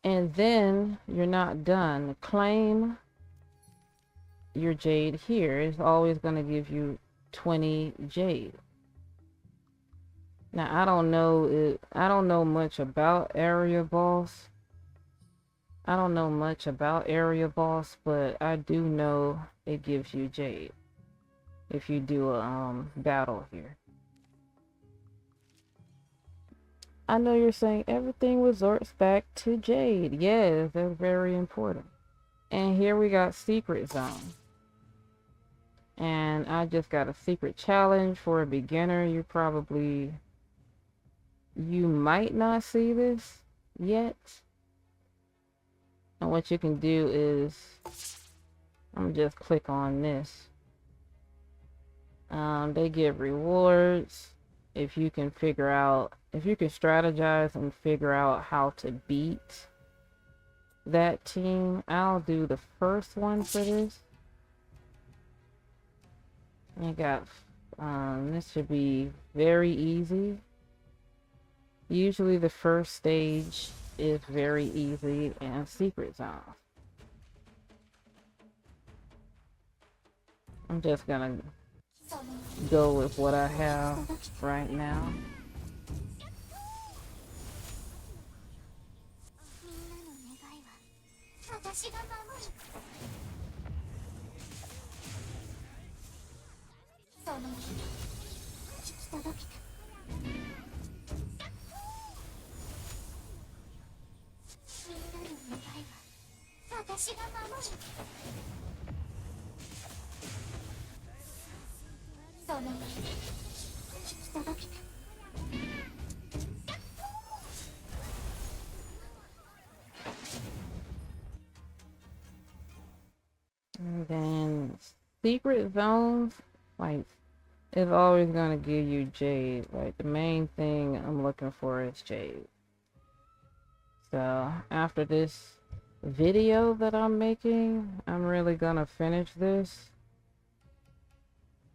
And then you're not done. Claim your Jade here. It's always going to give you 20 Jade. Now I don't know much about area boss. I don't know much about area boss, but I do know it gives you Jade if you do a battle here. I know you're saying everything resorts back to Jade. Yes, that's very important. And here we got Secret Zone. And I just got a secret challenge for a beginner. You might not see this yet. And what you can do is, I'm just click on this. They give rewards if you can strategize and figure out how to beat that team. I'll do the first one for this. I got, this should be very easy. Usually the first stage is very easy and Secret Zone. I'm just gonna go with what I have right now. And then secret zones, like, it's always gonna give you Jade. Like, the main thing I'm looking for is Jade. So after this video that I'm making, I'm really gonna finish this.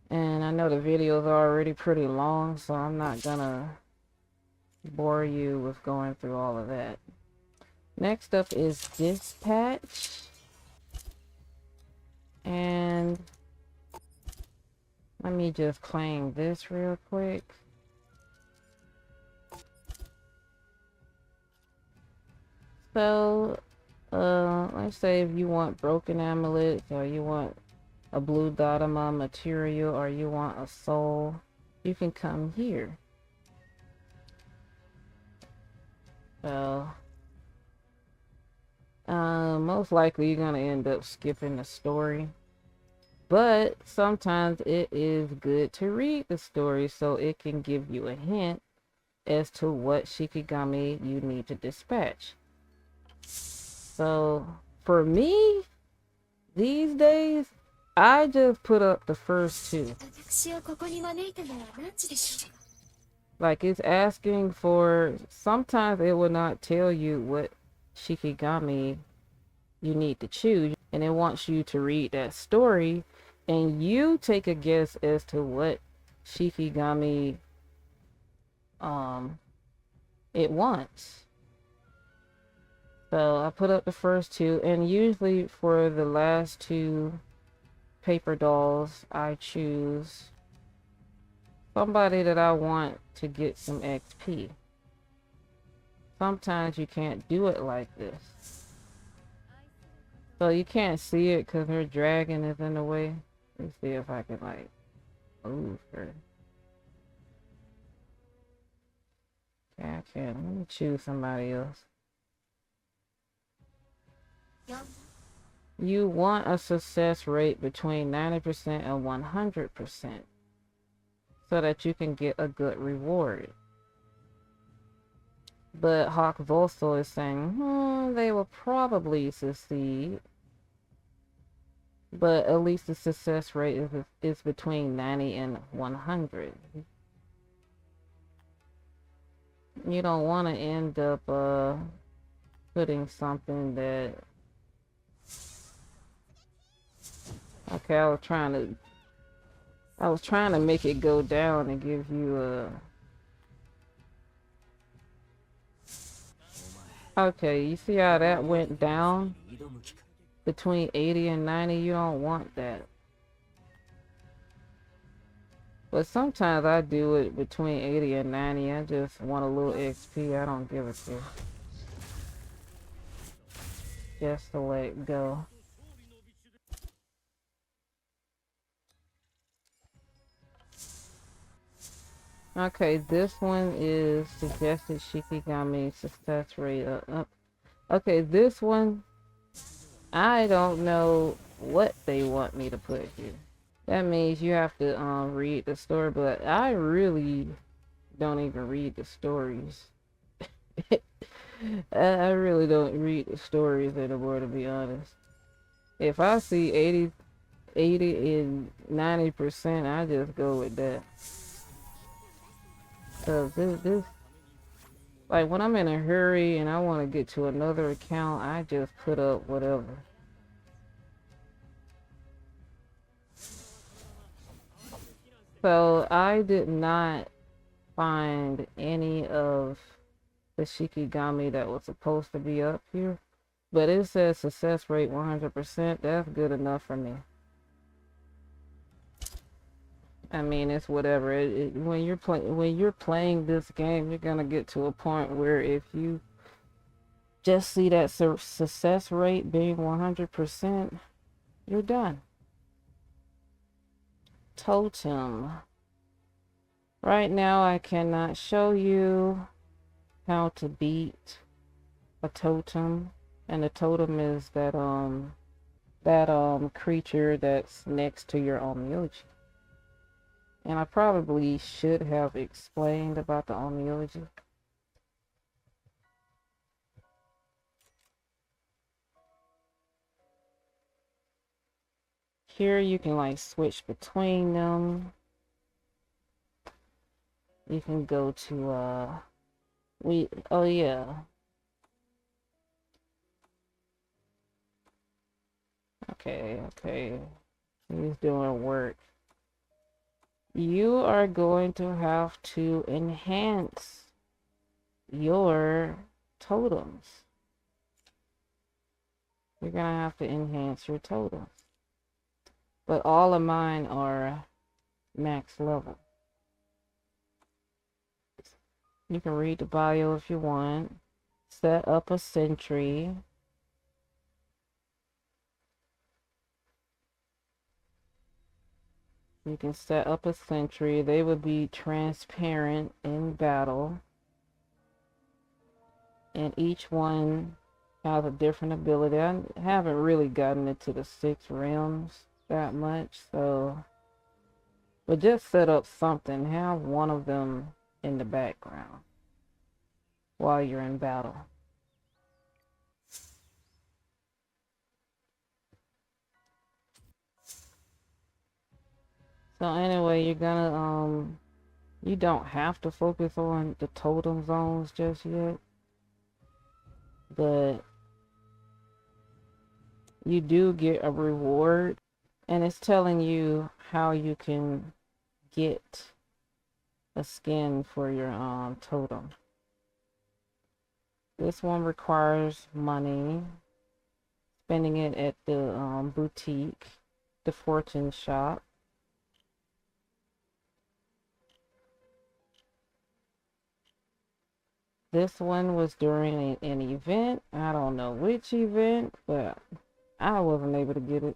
And I know the video is already pretty long, so I'm not gonna bore you with going through all of that. Next up is Dispatch. And let me just claim this real quick. So, let's say if you want broken amulets, or you want a blue Dotama material, or you want a soul, you can come here. So, most likely you're gonna end up skipping the story. But sometimes it is good to read the story so it can give you a hint as to what Shikigami you need to dispatch. So for me, these days, I just put up the first two. Like, it's asking for, sometimes it will not tell you what Shikigami you need to choose, and it wants you to read that story and you take a guess as to what Shikigami it wants. So I put up the first two, and usually for the last two paper dolls I choose somebody that I want to get some XP. Sometimes you can't do it like this. So you can't see it because her dragon is in the way. Let's see if I can like move her. Okay, I can't. Let me choose somebody else. You want a success rate between 90% and 100% so that you can get a good reward. But Hawk Volso is saying, they will probably succeed. But at least the success rate is between 90 and 100. You don't want to end up putting something that... Okay, I was trying to make it go down and give you a... Okay, you see how that went down? Between 80 and 90, you don't want that. But sometimes I do it between 80 and 90. I just want a little XP. I don't give a shit. Just to let it go. Okay, this one is suggested Shikigami success rate. Okay, this one, I don't know what they want me to put here. That means you have to read the story, but I really don't even read the stories. I really don't read the stories anymore, to be honest. If I see 80 and 90%, I just go with that. Cause this, like when I'm in a hurry and I want to get to another account, I just put up whatever. So I did not find any of the Shikigami that was supposed to be up here, but it says success rate 100%. That's good enough for me. I mean, it's whatever. When you're playing this game, you're gonna get to a point where if you just see that success rate being 100%, you're done. Totem. Right now, I cannot show you how to beat a totem, and the totem is that creature that's next to your Onmyoji. And I probably should have explained about the Onmyoji. Here you can like switch between them. You can go to oh yeah. Okay. He's doing work. You are going to have to enhance your totems. You're gonna have to enhance your totems. But all of mine are max level. You can read the bio if you want. Set up a sentry. You can set up a sentry. They would be transparent in battle. And each one has a different ability. I haven't really gotten into the 6 realms that much, so but just set up something. Have one of them in the background while you're in battle. So anyway, you're gonna you don't have to focus on the totem zones just yet, but you do get a reward, and it's telling you how you can get a skin for your totem. This one requires money, spending it at the boutique, the fortune shop. This one was during an event. I don't know which event, but I wasn't able to get it.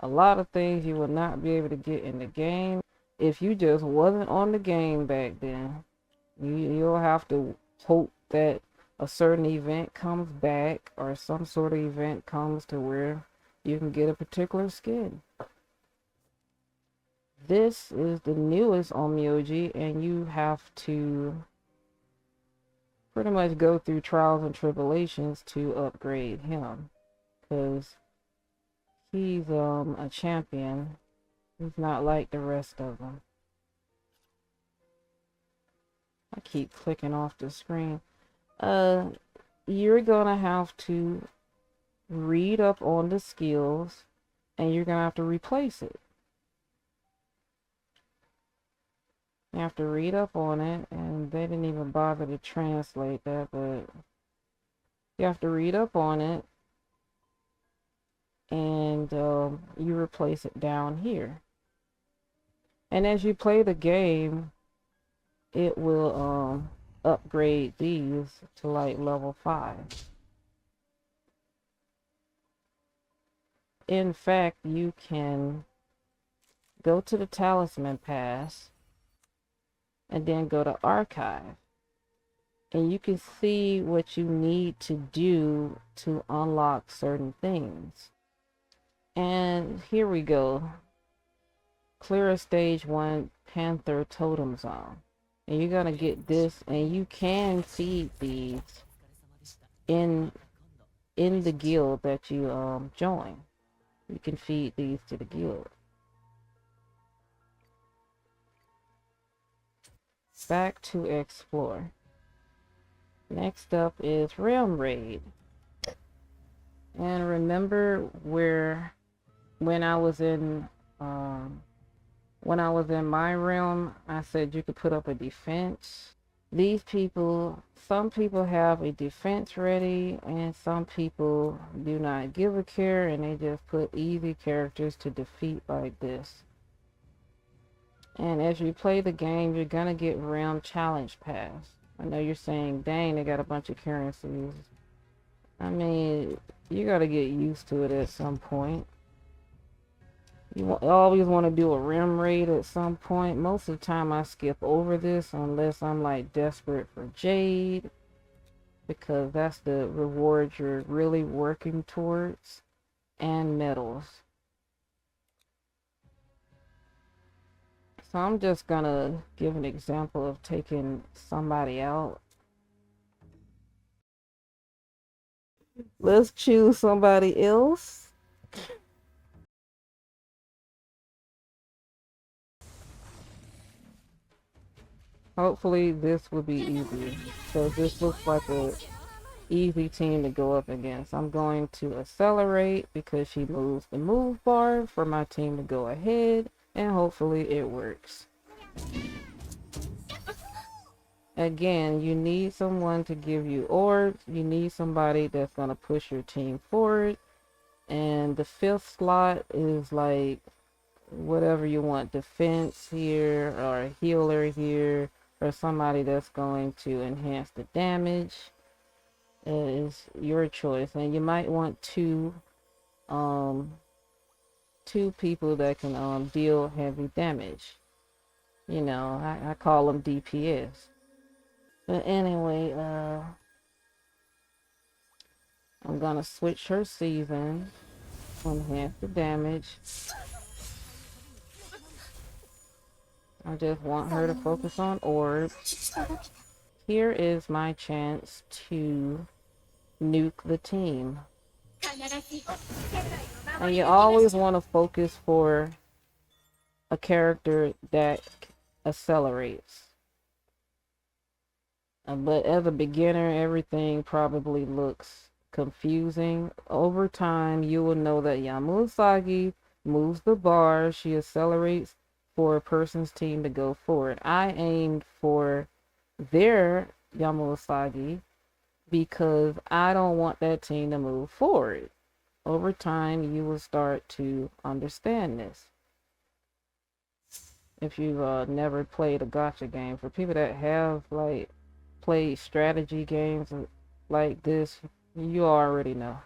A lot of things you will not be able to get in the game. If you just wasn't on the game back then, you'll have to hope that a certain event comes back or some sort of event comes to where you can get a particular skin. This is the newest Onmyoji, and you have to pretty much go through trials and tribulations to upgrade him, because he's a champion. He's not like the rest of them. I keep clicking off the screen. You're gonna have to read up on the skills, and you're gonna have to replace it. You have to read up on it, and they didn't even bother to translate that, but you have to read up on it, and you replace it down here. And as you play the game, it will upgrade these to like level 5. In fact, you can go to the talisman pass and then go to archive, and you can see what you need to do to unlock certain things. And here we go. Clear a stage 1 Panther Totem Zone. And you're gonna get this, and you can feed these in the guild that you join. You can feed these to the guild. Back to explore. Next up is Realm Raid. And remember where when I was in my realm, I said you could put up a defense. These people, some people have a defense ready, and some people do not give a care, and they just put easy characters to defeat like this. And as you play the game, you're gonna get Realm Challenge Pass. I know you're saying, dang, they got a bunch of currencies. I mean, you gotta get used to it at some point. You always want to do a rim raid at some point. Most of the time I skip over this unless I'm like desperate for jade, because that's the reward you're really working towards, and metals. So I'm just gonna give an example of taking somebody out. Let's choose somebody else. Hopefully this will be easy. So this looks like a easy team to go up against. I'm going to accelerate because she moves the move bar for my team to go ahead, and hopefully it works. again, you need someone to give you orbs. You need somebody that's going to push your team forward. And the fifth slot is like whatever you want, defense here or a healer here or somebody that's going to enhance the damage. Is your choice. And you might want um two people that can deal heavy damage. You know, I call them DPS. But anyway, I'm gonna switch her season, enhance the damage. I just want her to focus on orbs. Here is my chance to nuke the team. And you always want to focus for a character that accelerates. But as a beginner, everything probably looks confusing. Over time, you will know that Yamusagi moves the bar. She accelerates for a person's team to go forward. I aimed for their Yamusagi because I don't want that team to move forward. Over time, you will start to understand this. If you've never played a gacha game, for people that have like played strategy games like this, you already know.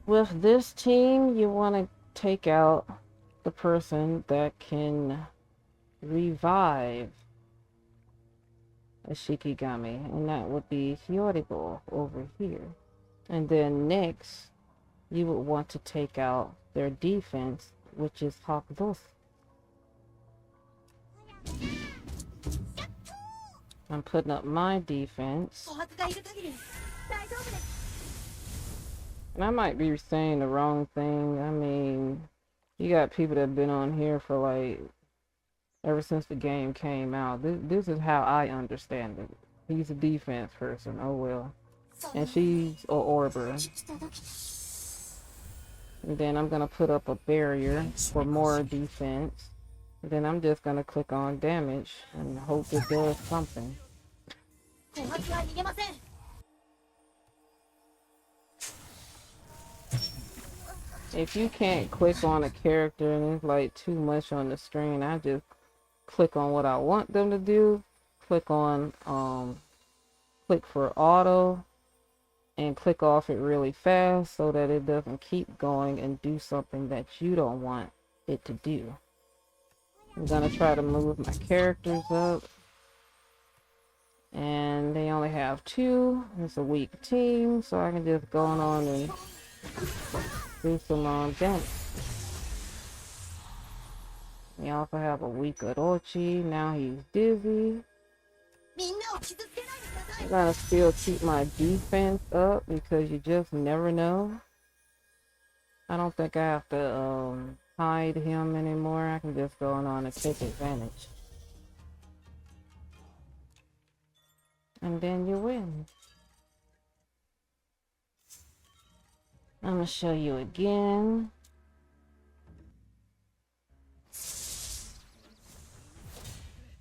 With this team, you want to take out the person that can revive a Shikigami, and that would be Hyoribo over here. And then next, you would want to take out their defense, which is Hakudosu. I'm putting up my defense. And I might be saying the wrong thing. I mean, you got people that have been on here for like ever since the game came out. This is how I understand it. He's a defense person. Oh well. And she's a Orber. And then I'm gonna put up a barrier for more defense. And then I'm just gonna click on damage and hope it does something. If you can't click on a character and it's like too much on the screen, I just click on what I want them to do. Click on click for auto and click off it really fast so that it doesn't keep going and do something that you don't want it to do. I'm gonna try to move my characters up. And they only have 2. It's a weak team, so I can just go on and do some damage. We also have a weak Orochi. Now he's dizzy. I'm gonna still keep my defense up because you just never know. I don't think I have to hide him anymore. I can just go on and take advantage. And then you win. I'm gonna show you again.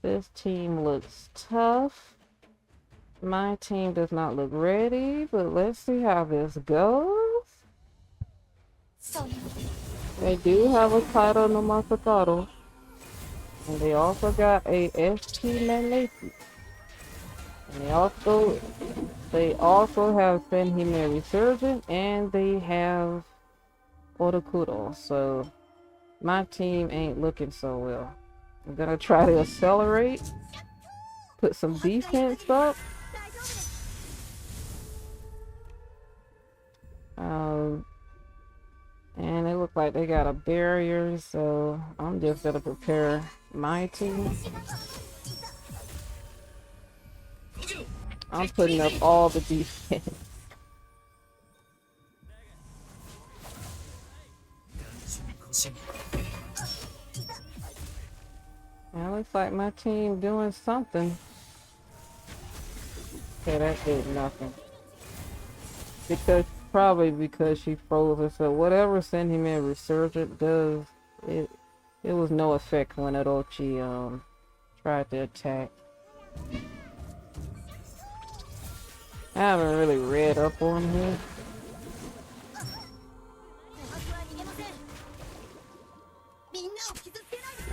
This team looks tough. My team does not look ready, but let's see how this goes. They do have a title no Masakaro. And they also got a ST Maneki. And they also have Senhime Resurgent, and they have Otakuro. So my team ain't looking so well. I'm gonna try to accelerate, put some defense up. And it looks like they got a barrier, so I'm just gonna prepare my team. I'm putting up all the defense. Well, looks like my team doing something. Okay, that did nothing. Probably because she froze herself. Whatever sent him in resurgent does, it it was no effect when Orochi tried to attack. I haven't really read up on him.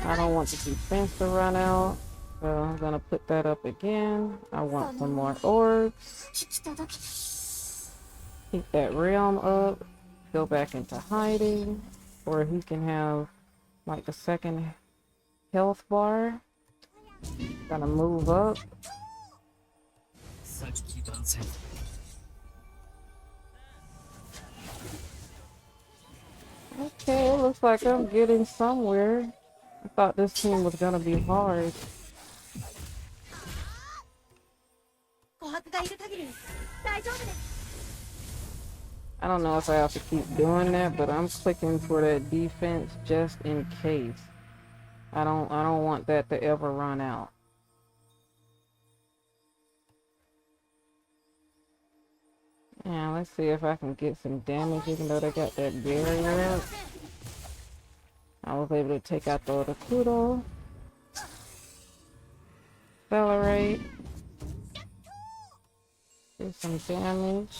I don't want the defense to run out, so I'm gonna put that up again. I want some more orbs. Keep that realm up. Go back into hiding, or he can have like the second health bar. Gonna move up. Okay, it looks like I'm getting somewhere. I thought this team was gonna be hard. I don't know if I have to keep doing that, but I'm clicking for that defense just in case. I don't want that to ever run out. Yeah, let's see if I can get some damage even though they got that barrier up. I was able to take out the Kudo. Accelerate. Do some damage.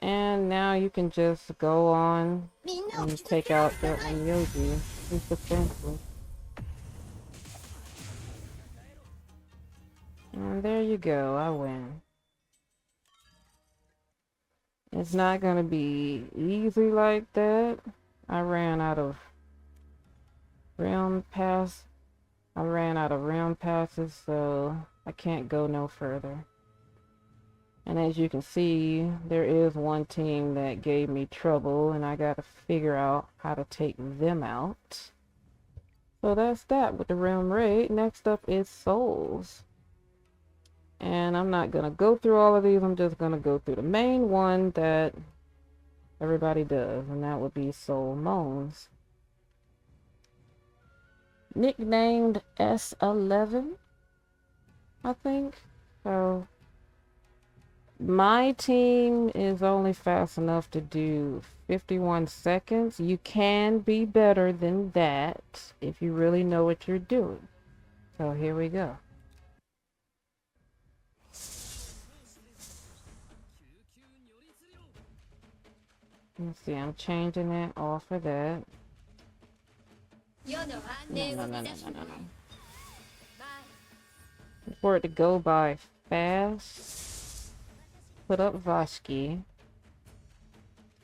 And now you can just go on and take out that Onmyoji. He's defenseless. And there you go, I win. It's not gonna be easy like that. I ran out of realm passes, so I can't go no further. And as you can see, there is one team that gave me trouble, and I gotta figure out how to take them out. So that's that with the realm raid. Next up is souls. And I'm not gonna go through all of these, I'm just gonna go through the main one that everybody does, and that would be Soul Moans. Nicknamed S11, I think. So my team is only fast enough to do 51 seconds. You can be better than that if you really know what you're doing. So here we go. Let's see, I'm changing it off of that. No. For it to go by fast, put up Vashki,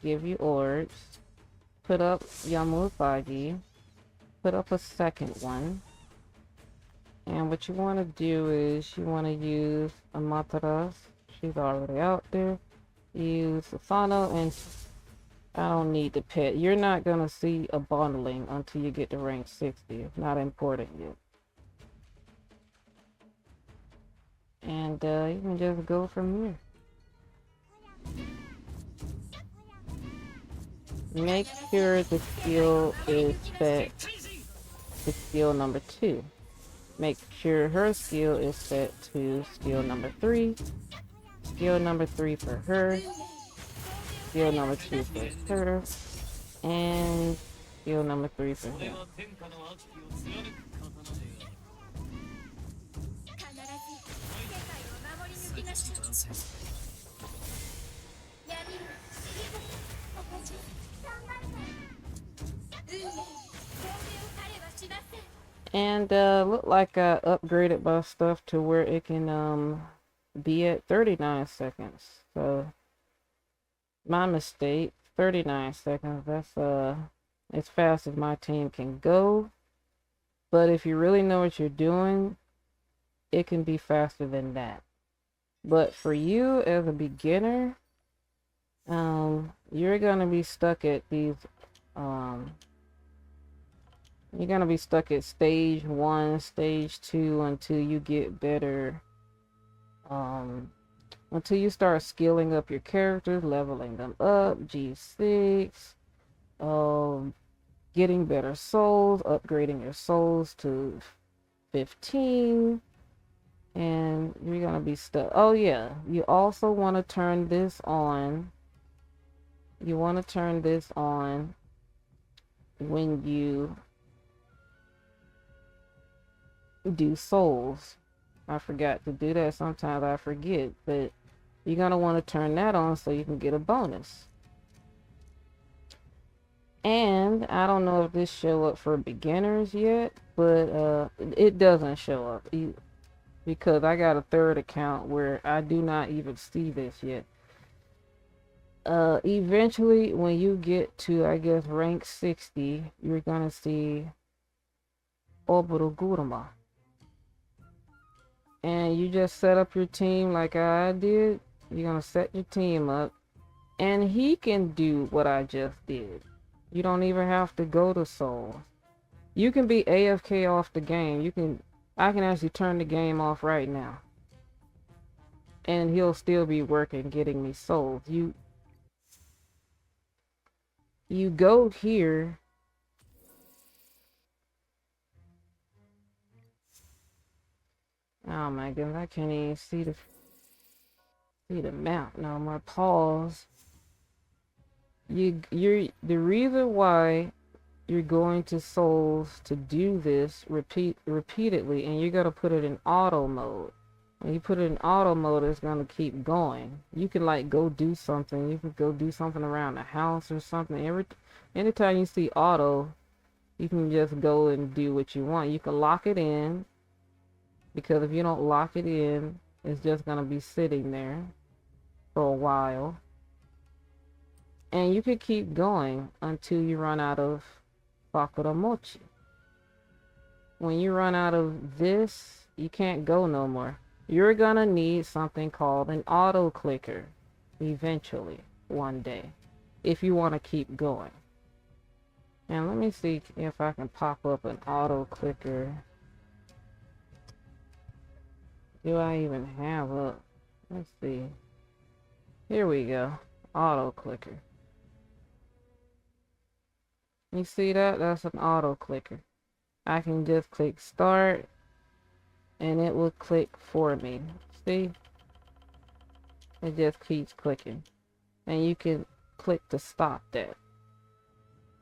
give you orbs, put up Yamufagi, put up a second one, and what you want to do is you want to use Amaterasu. She's already out there. Use Safano, and I don't need the pet. You're not gonna see a bundling until you get to rank 60. It's not important yet. And you can just go from here. Make sure the skill is set to skill number 2. Make sure her skill is set to skill number 3. Skill number 3 for her. Skill number 2 for her. And skill number 3 for him. And look like I upgraded my stuff to where it can be at 39 seconds. So my mistake. 39 seconds. That's as fast as my team can go. But if you really know what you're doing, it can be faster than that. But for you as a beginner, you're gonna be stuck at these you're gonna be stuck at stage 1, stage 2 until you get better, until you start skilling up your characters, leveling them up, G6, getting better souls, upgrading your souls to 15, and you're gonna be stuck. Oh yeah, you also want to turn this on. You want to turn this on when you do souls. I forgot to do that. Sometimes I forget, but you're gonna want to turn that on so you can get a bonus. And I don't know if this show up for beginners yet, but it doesn't show up because I got a third account where I do not even see this yet. Eventually when you get to, I guess, rank 60, you're gonna see Orbital Guruma. And you just set up your team like I did. You're gonna set your team up, and he can do what I just did. You don't even have to go to Soul. You can be AFK off the game. I can actually turn the game off right now, and he'll still be working, getting me souls. You go here. Oh my goodness, I can't even see the map no more. Pause. You're the reason why you're going to souls to do this repeatedly, and you're gonna put it in auto mode. When you put it in auto mode, it's gonna keep going. You can like go do something. You can go do something around the house or something. Anytime you see auto, you can just go and do what you want. You can lock it in, because if you don't lock it in, it's just gonna be sitting there for a while. And you can keep going until you run out of Sakura Mochi. When you run out of this, you can't go no more. You're gonna need something called an auto clicker eventually, one day, if you want to keep going. And let me see if I can pop up an auto clicker. Do I even have a... Let's see. Here we go. Auto clicker. You see that? That's an auto clicker. I can just click start and it will click for me. See? It just keeps clicking. And you can click to stop that.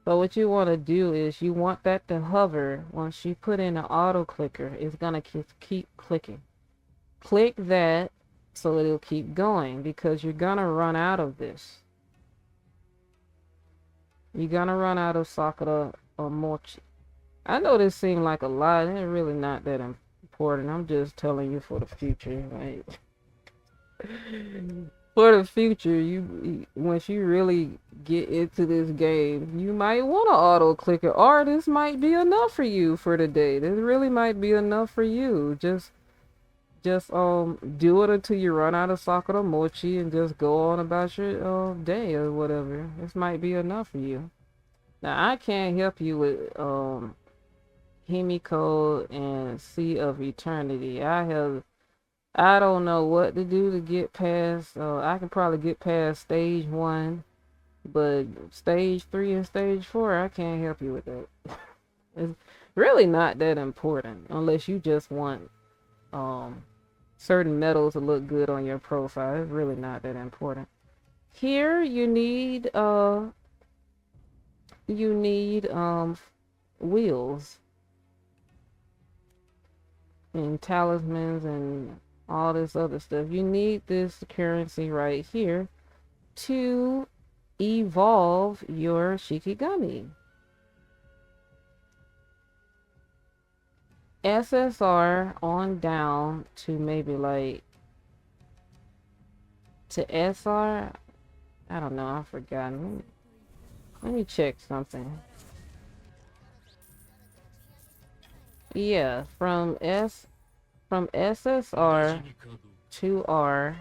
So what you want to do is you want that to hover. Once you put in an auto clicker, it's going to keep clicking. Click that so it'll keep going, because you're going to run out of this. You're going to run out of Sakura or Mochi. I know this seemed like a lot. It's really not that important. I'm just telling you for the future. Right? For the future, once you really get into this game, you might want to auto clicker, or this might be enough for you for the day. This really might be enough for you. Just do it until you run out of Sakura Mochi and just go on about your day or whatever. This might be enough for you. Now I can't help you with Himiko and Sea of Eternity. I don't know what to do to get past. I can probably get past stage 1, but stage 3 and stage 4, I can't help you with that. It's really not that important unless you just want certain medals to look good on your profile. It's really not that important. Here you need wheels and talismans and all this other stuff. You need this currency right here to evolve your Shikigami. SSR on down to maybe like to SR. I don't know, I've forgotten. Let me check something. Yeah, from SSR to R.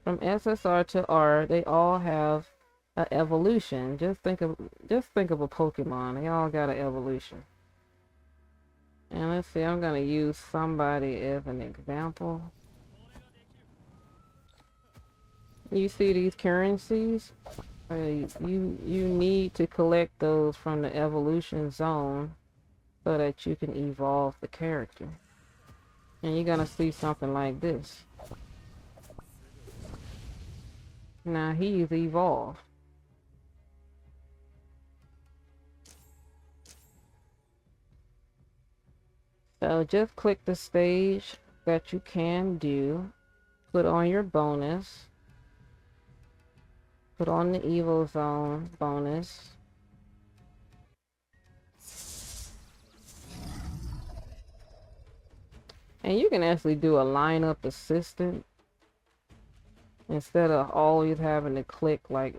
From SSR to R, they all have an evolution. Just think of a Pokemon. They all got an evolution. And let's see, I'm gonna use somebody as an example. You see these currencies? You need to collect those from the evolution zone so that you can evolve the character. And you're gonna see something like this. Now he's evolved. So just click the stage that you can do. Put on your bonus. Put on the Evo Zone bonus. And you can actually do a lineup assistant instead of always having to click like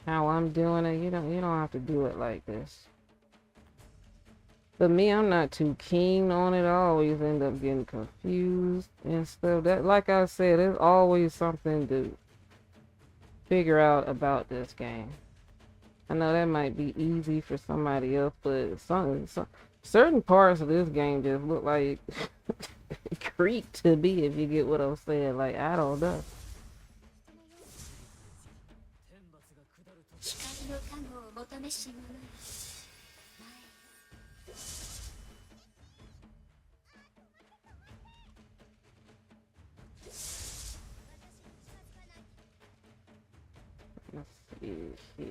how I'm doing it. You don't have to do it like this. But me, I'm not too keen on it. I always end up getting confused and stuff. That, like I said, there's always something to figure out about this game. I know that might be easy for somebody else, but some certain parts of this game just look like creep to me, if you get what I'm saying. Like, I don't know. Let's see here.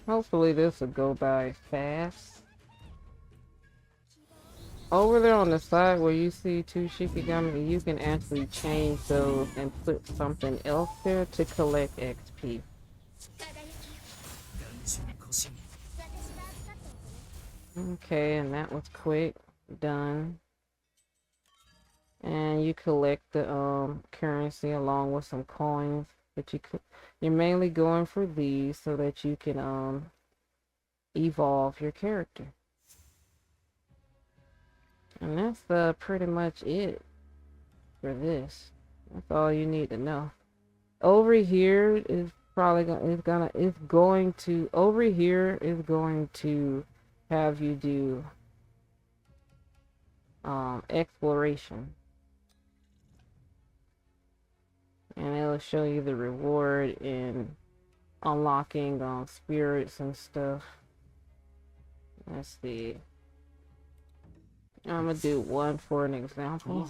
Hopefully this will go by fast. Over there on the side where you see two Shikigami, you can actually change those and put something else there to collect XP. Okay, and that was quick. Done. And you collect the currency along with some coins, but you're mainly going for these so that you can evolve your character. And that's pretty much it for this. That's all you need to know. Over here is probably going to over here is going to have you do exploration. And it'll show you the reward in unlocking spirits and stuff. Let's see. I'm gonna do one for an example.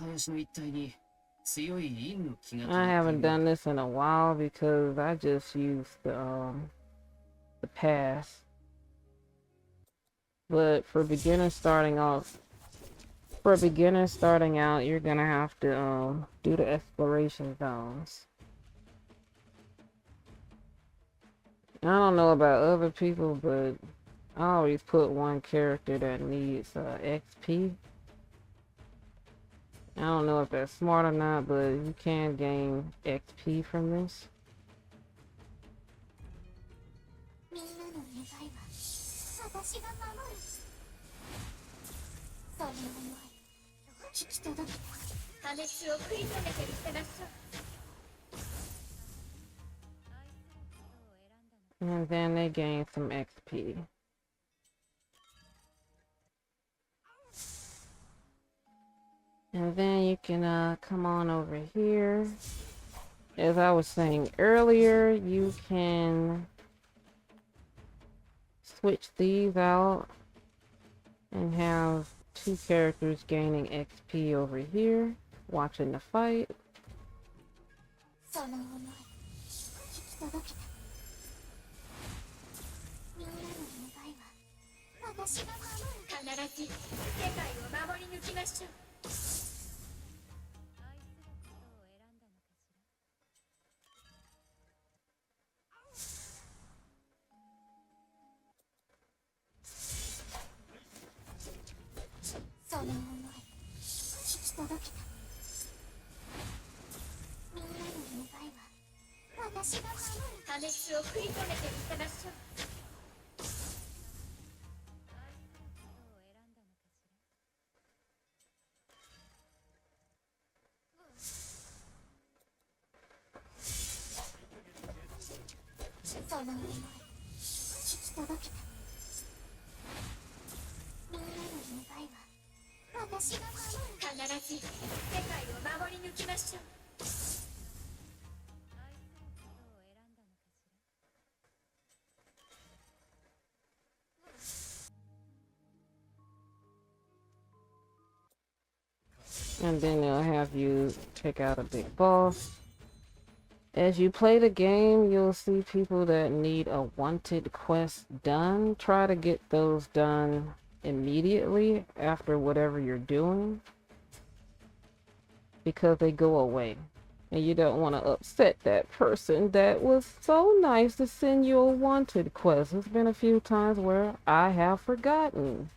I haven't done this in a while because I just used the pass. But for beginners starting out, you're gonna have to do the exploration zones. I don't know about other people, but I always put one character that needs XP. I don't know if that's smart or not, but you can gain XP from this. And then they gain some XP. And then you can come on over here. As I was saying earlier, you can switch these out and have two characters gaining XP over here, watching the fight. And then they'll have you take out a big boss. As you play the game, you'll see people that need a wanted quest done. Try to get those done immediately after whatever you're doing, because they go away. And you don't want to upset that person that was so nice to send you a wanted quest. There's been a few times where I have forgotten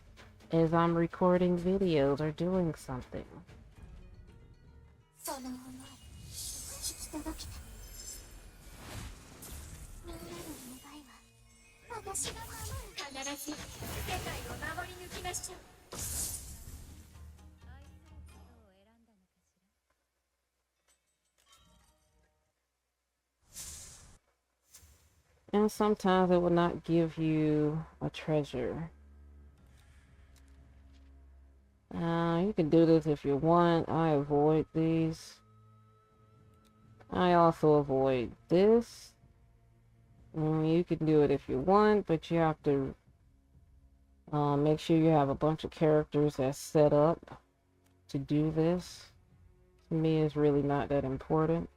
as I'm recording videos or doing something. And sometimes it will not give you a treasure. You can do this if you want. I avoid these. I also avoid this. You can do it if you want, but you have to make sure you have a bunch of characters that's set up to do this. To me, it's really not that important.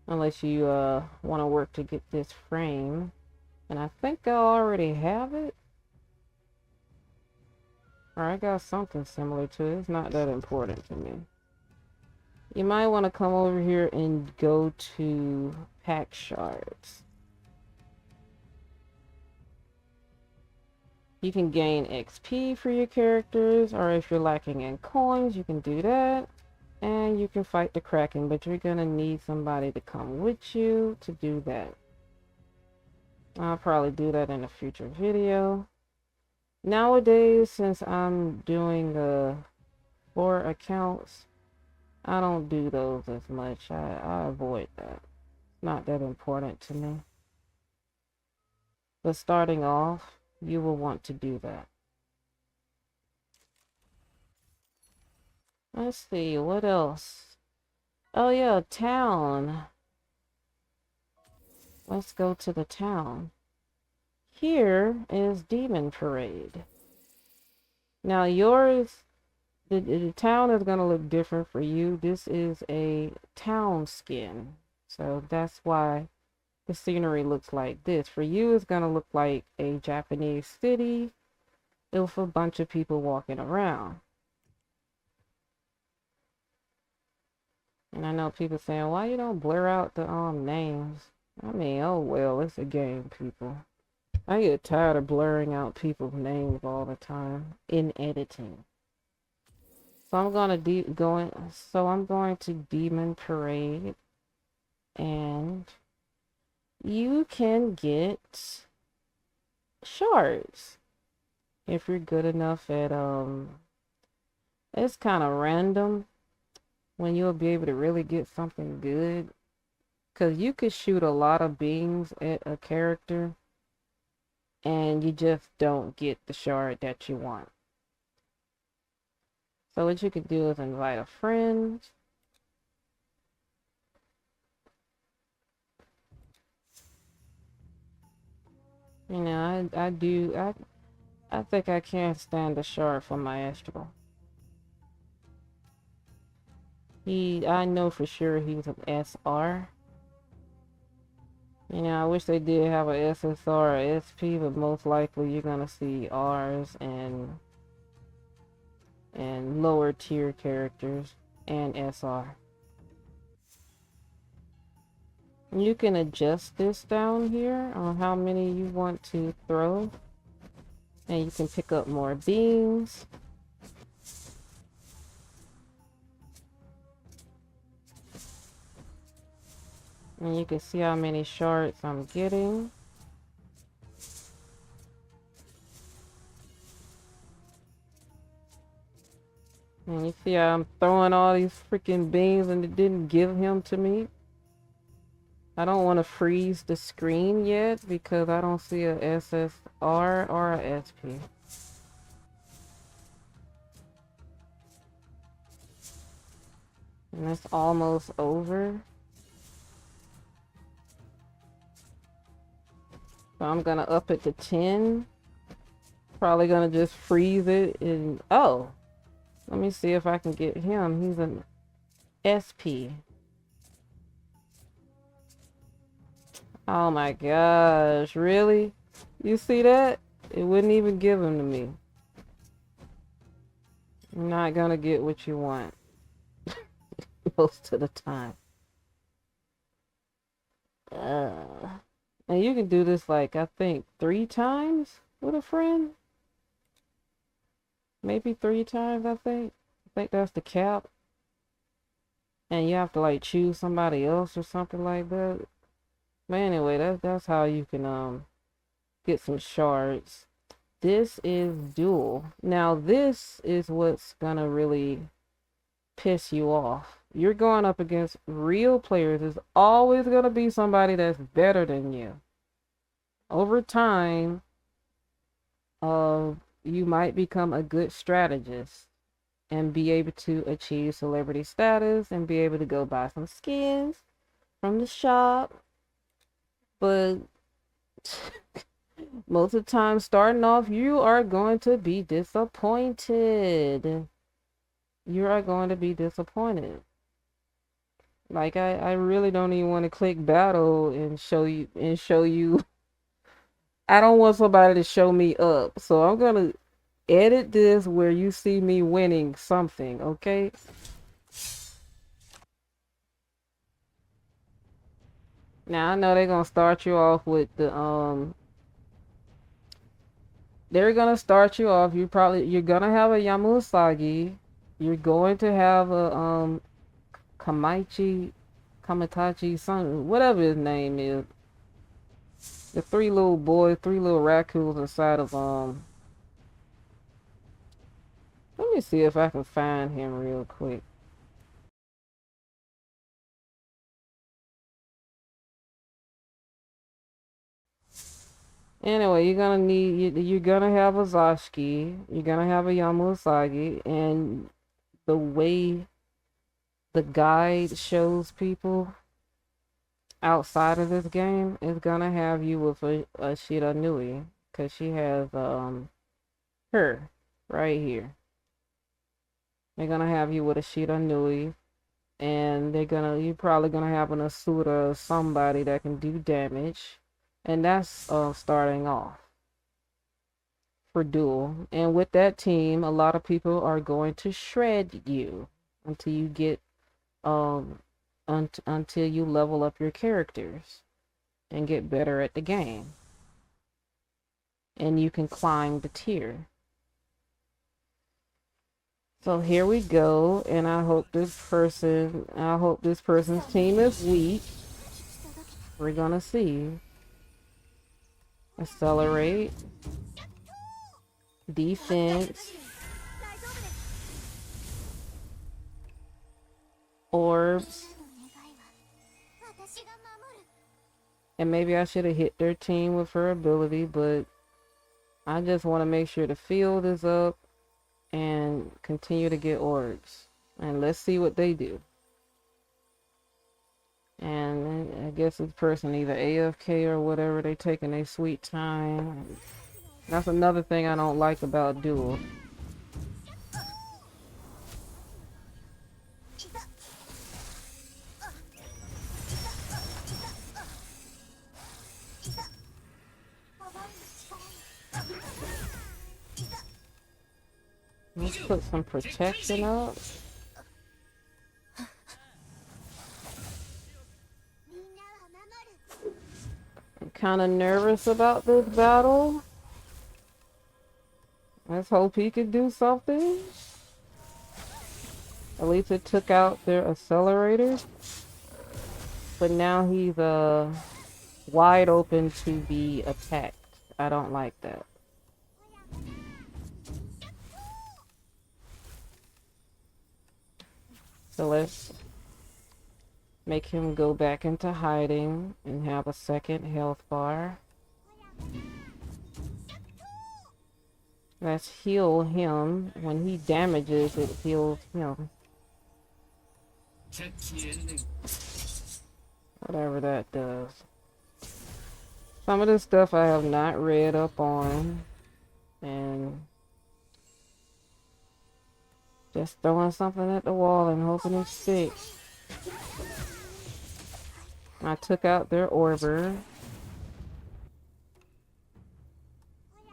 Unless you want to work to get this frame. And I think I already have it. Or I got something similar to it. It's not that important to me. You might want to come over here and go to pack shards. You can gain XP for your characters, or if you're lacking in coins, you can do that. And you can fight the Kraken, but you're gonna need somebody to come with you to do that. I'll probably do that in a future video. Nowadays, since I'm doing 4 accounts, I don't do those as much. I avoid that. It's not that important to me. But starting off, you will want to do that. Let's see, what else? Oh yeah, town. Let's go to the town. Here is Demon Parade. Now yours, the town is going to look different for you. This is a town skin. So that's why the scenery looks like this. For you, it's going to look like a Japanese city with a bunch of people walking around. And I know people saying, why you don't blur out the names? I mean, oh well, it's a game, people. I get tired of blurring out people's names all the time in editing. So I'm going to Demon Parade, and you can get shards if you're good enough at it's kind of random when you'll be able to really get something good, because you could shoot a lot of beams at a character and you just don't get the shard that you want. So what you could do is invite a friend. You know, I think I can't stand the shard for Maestro. I know for sure he's an SR. You know, I wish they did have a SSR or SP, but most likely you're gonna see Rs and lower tier characters and SR. You can adjust this down here on how many you want to throw, and you can pick up more beams. And you can see how many shards I'm getting. And you see how I'm throwing all these freaking beams and it didn't give him to me. I don't want to freeze the screen yet because I don't see a SSR or a SP. And it's almost over. So I'm gonna up it to 10. Probably gonna just freeze it and oh, let me see if I can get him. He's an SP. Oh my gosh, really? You see that? It wouldn't even give him to me. You're not gonna get what you want most of the time. And you can do this like I think 3 times with a friend. Maybe 3 times, I think. I think that's the cap. And you have to like choose somebody else or something like that. But anyway, that's how you can get some shards. This is duel. Now this is what's gonna really piss you off. You're going up against real players. There's always gonna be somebody that's better than you. Over time, you might become a good strategist and be able to achieve celebrity status and be able to go buy some skins from the shop. But most of the time, starting off, you are going to be disappointed. You are going to be disappointed. Like I really don't even want to click battle and show you. I don't want somebody to show me up. So I'm gonna edit this where you see me winning something, okay? Now I know they're gonna start you off with the they're gonna start you off. You're gonna have a Yamusagi. You're going to have a Kamitachi, son, whatever his name is. The 3 little boys, 3 little raccoons inside of let me see if I can find him real quick. Anyway, you're gonna have a Zashiki, you're gonna have a Yamusagi, and the way the guide shows people outside of this game is gonna have you with a Shiranui, because she has her right here. They're gonna have you with a Shiranui, and you're probably gonna have an Asura, somebody that can do damage, and that's starting off for duel. And with that team, a lot of people are going to shred you until you get until you level up your characters and get better at the game, and you can climb the tier. So here we go, and I hope this person's team is weak. We're gonna see. Accelerate, defense, orbs, and maybe I should have hit their team with her ability, but I just want to make sure the field is up and continue to get orbs. And let's see what they do. And I guess this person either AFK or whatever, they taking their sweet time. That's another thing I don't like about duel. Let's put some protection up. I'm kind of nervous about this battle. Let's hope he can do something. At least it took out their accelerator. But now he's wide open to be attacked. I don't like that. So let's make him go back into hiding and have a second health bar. Let's heal him. When he damages, it heals him. Whatever that does. Some of this stuff I have not read up on, and just throwing something at the wall and hoping it sticks. I took out their orbiter.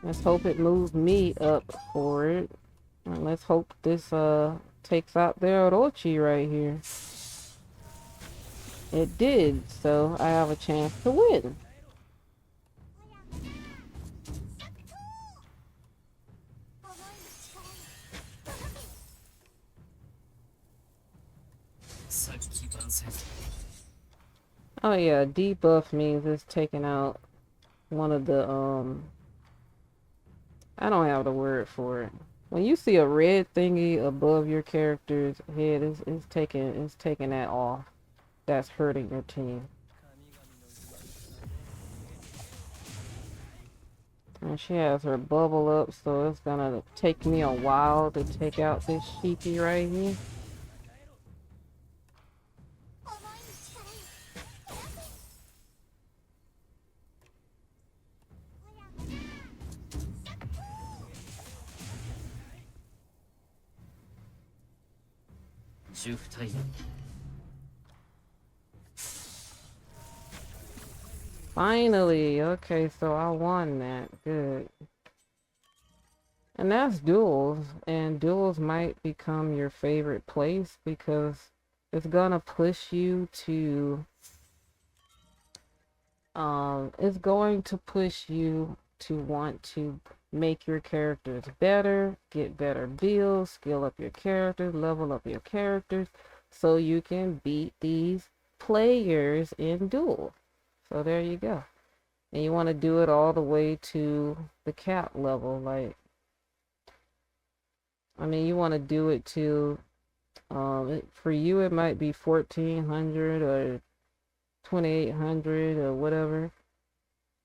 Let's hope it moves me up forward. And let's hope this takes out their Orochi right here. It did, so I have a chance to win. Oh yeah, debuff means it's taking out one of the I don't have the word for it. When you see a red thingy above your character's head, it's taking that off. That's hurting your team. And she has her bubble up, so it's gonna take me a while to take out this sheepy right here. Finally, okay, so I won that. Good. And that's duels, and duels might become your favorite place because it's gonna push you to it's going to push you to want to make your characters better, get better builds, skill up your characters, level up your characters, so you can beat these players in duel. So there you go. And you want to do it all the way to the cap level. Like, I mean, you want to do it to, for you it might be 1400 or 2800 or whatever.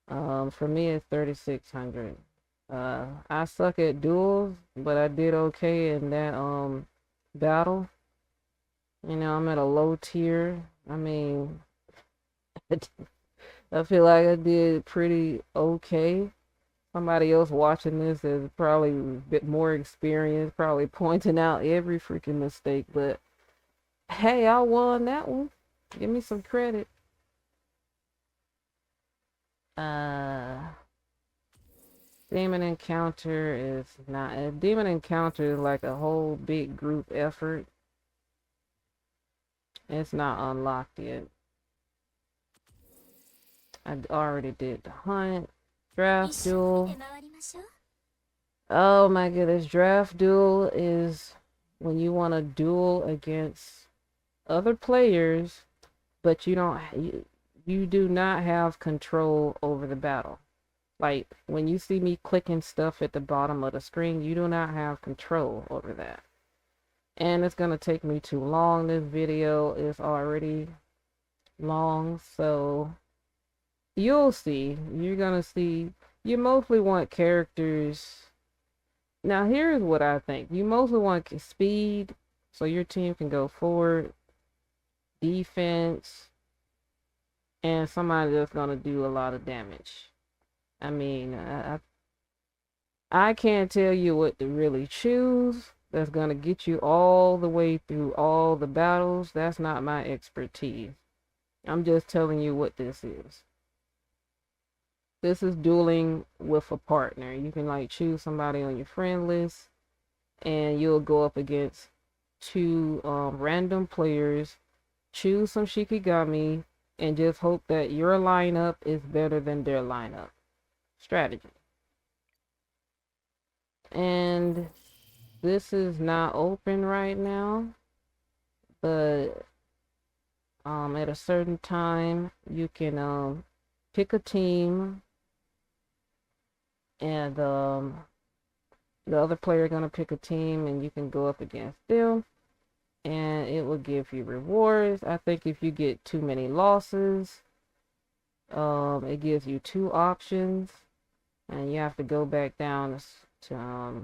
For me it's 3600. I suck at duels, but I did okay in that battle. You know, I'm at a low tier. I mean, I feel like I did pretty okay. Somebody else watching this is probably a bit more experienced, probably pointing out every freaking mistake, but hey, I won that one. Give me some credit. Demon Encounter is not a Demon Encounter is like a whole big group effort. It's not unlocked yet. I already did the hunt. Draft duel. Oh my goodness, draft duel is when you want to duel against other players, but you do not have control over the battle. Like, when you see me clicking stuff at the bottom of the screen, you do not have control over that. And it's going to take me too long. This video is already long, so you'll see. You're going to see. You mostly want characters. Now, here's what I think. You mostly want speed, so your team can go forward, defense, and somebody that's going to do a lot of damage. I mean, I can't tell you what to really choose that's going to get you all the way through all the battles. That's not my expertise. I'm just telling you what this is. This is dueling with a partner. You can like choose somebody on your friend list and you'll go up against two random players, choose some Shikigami, and just hope that your lineup is better than their lineup. Strategy. And this is not open right now, but at a certain time you can pick a team, and the other player gonna pick a team, and you can go up against them, and it will give you rewards. I think if you get too many losses, it gives you two options, and you have to go back down to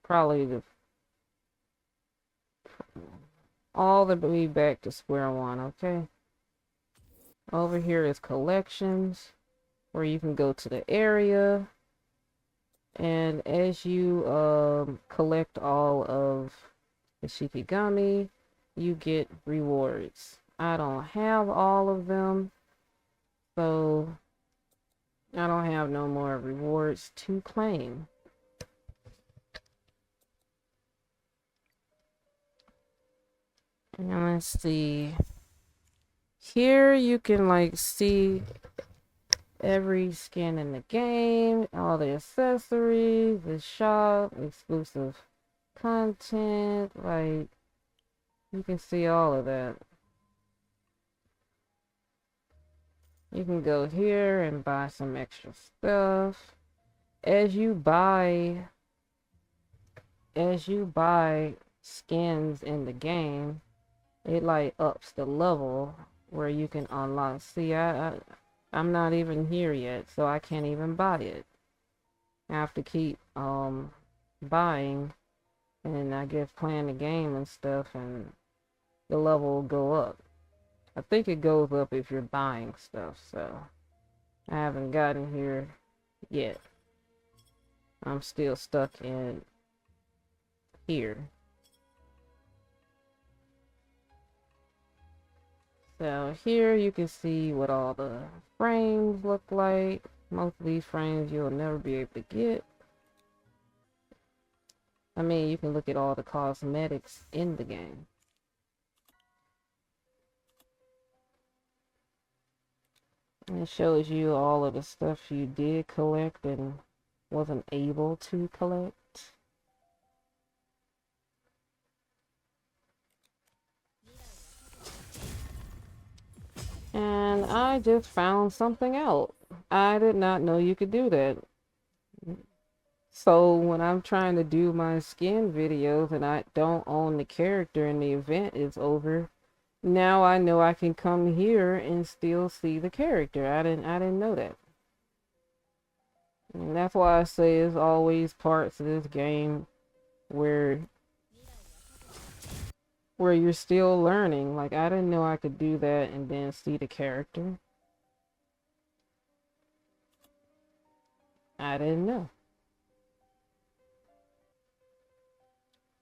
probably all the way back to square one, okay? Over here is collections, where you can go to the area, and as you collect all of the Shikigami, you get rewards. I don't have all of them, so I don't have no more rewards to claim. And let's see. Here you can like see every skin in the game, all the accessories, the shop, exclusive content, like you can see all of that. You can go here and buy some extra stuff. As you buy skins in the game, it like ups the level where you can unlock. See, I'm not even here yet, so I can't even buy it. I have to keep buying, and I guess playing the game and stuff, and the level will go up. I think it goes up if you're buying stuff, so I haven't gotten here yet. I'm still stuck in here. So here you can see what all the frames look like. Most of these frames you'll never be able to get. I mean, you can look at all the cosmetics in the game. And it shows you all of the stuff you did collect and wasn't able to collect. And I just found something out. I did not know you could do that. So when I'm trying to do my skin videos and I don't own the character and the event is over, now I know I can come here and still see the character. I didn't know that. And that's why I say there's always parts of this game where you're still learning. Like I didn't know I could do that and then see the character. I didn't know.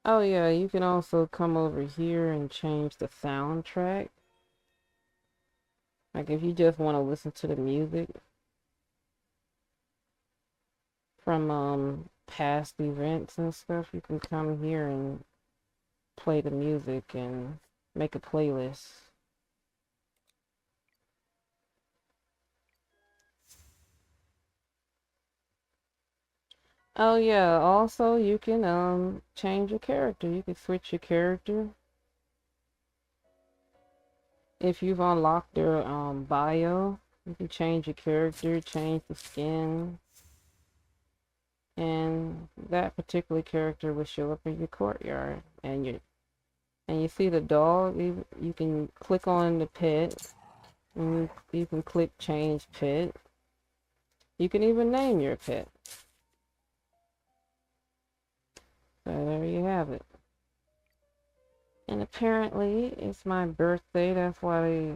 Oh yeah, you can also come over here and change the soundtrack. Like if you just want to listen to the music from past events and stuff, you can come here and play the music and make a playlist. Oh yeah, also you can change your character. You can switch your character. If you've unlocked their bio, you can change your character, change the skin, and that particular character will show up in your courtyard. And you see the dog. You can click on the pet, and you can click change pet. You can even name your pet. So there you have it. And apparently it's my birthday. That's why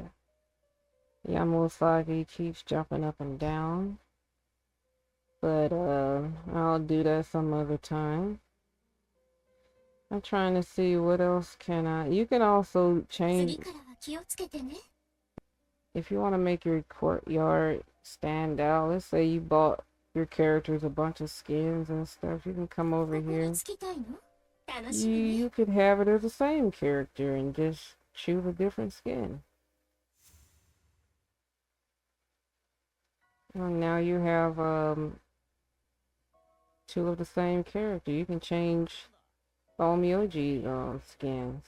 Yamosagi keeps jumping up and down. But I'll do that some other time. I'm trying to see what else can I. You can also change. If you want to make your courtyard stand out, let's say you bought your characters a bunch of skins and stuff, you can come over here. You could have it as the same character and just choose a different skin. And now you have two of the same character. You can change Onmyoji skins.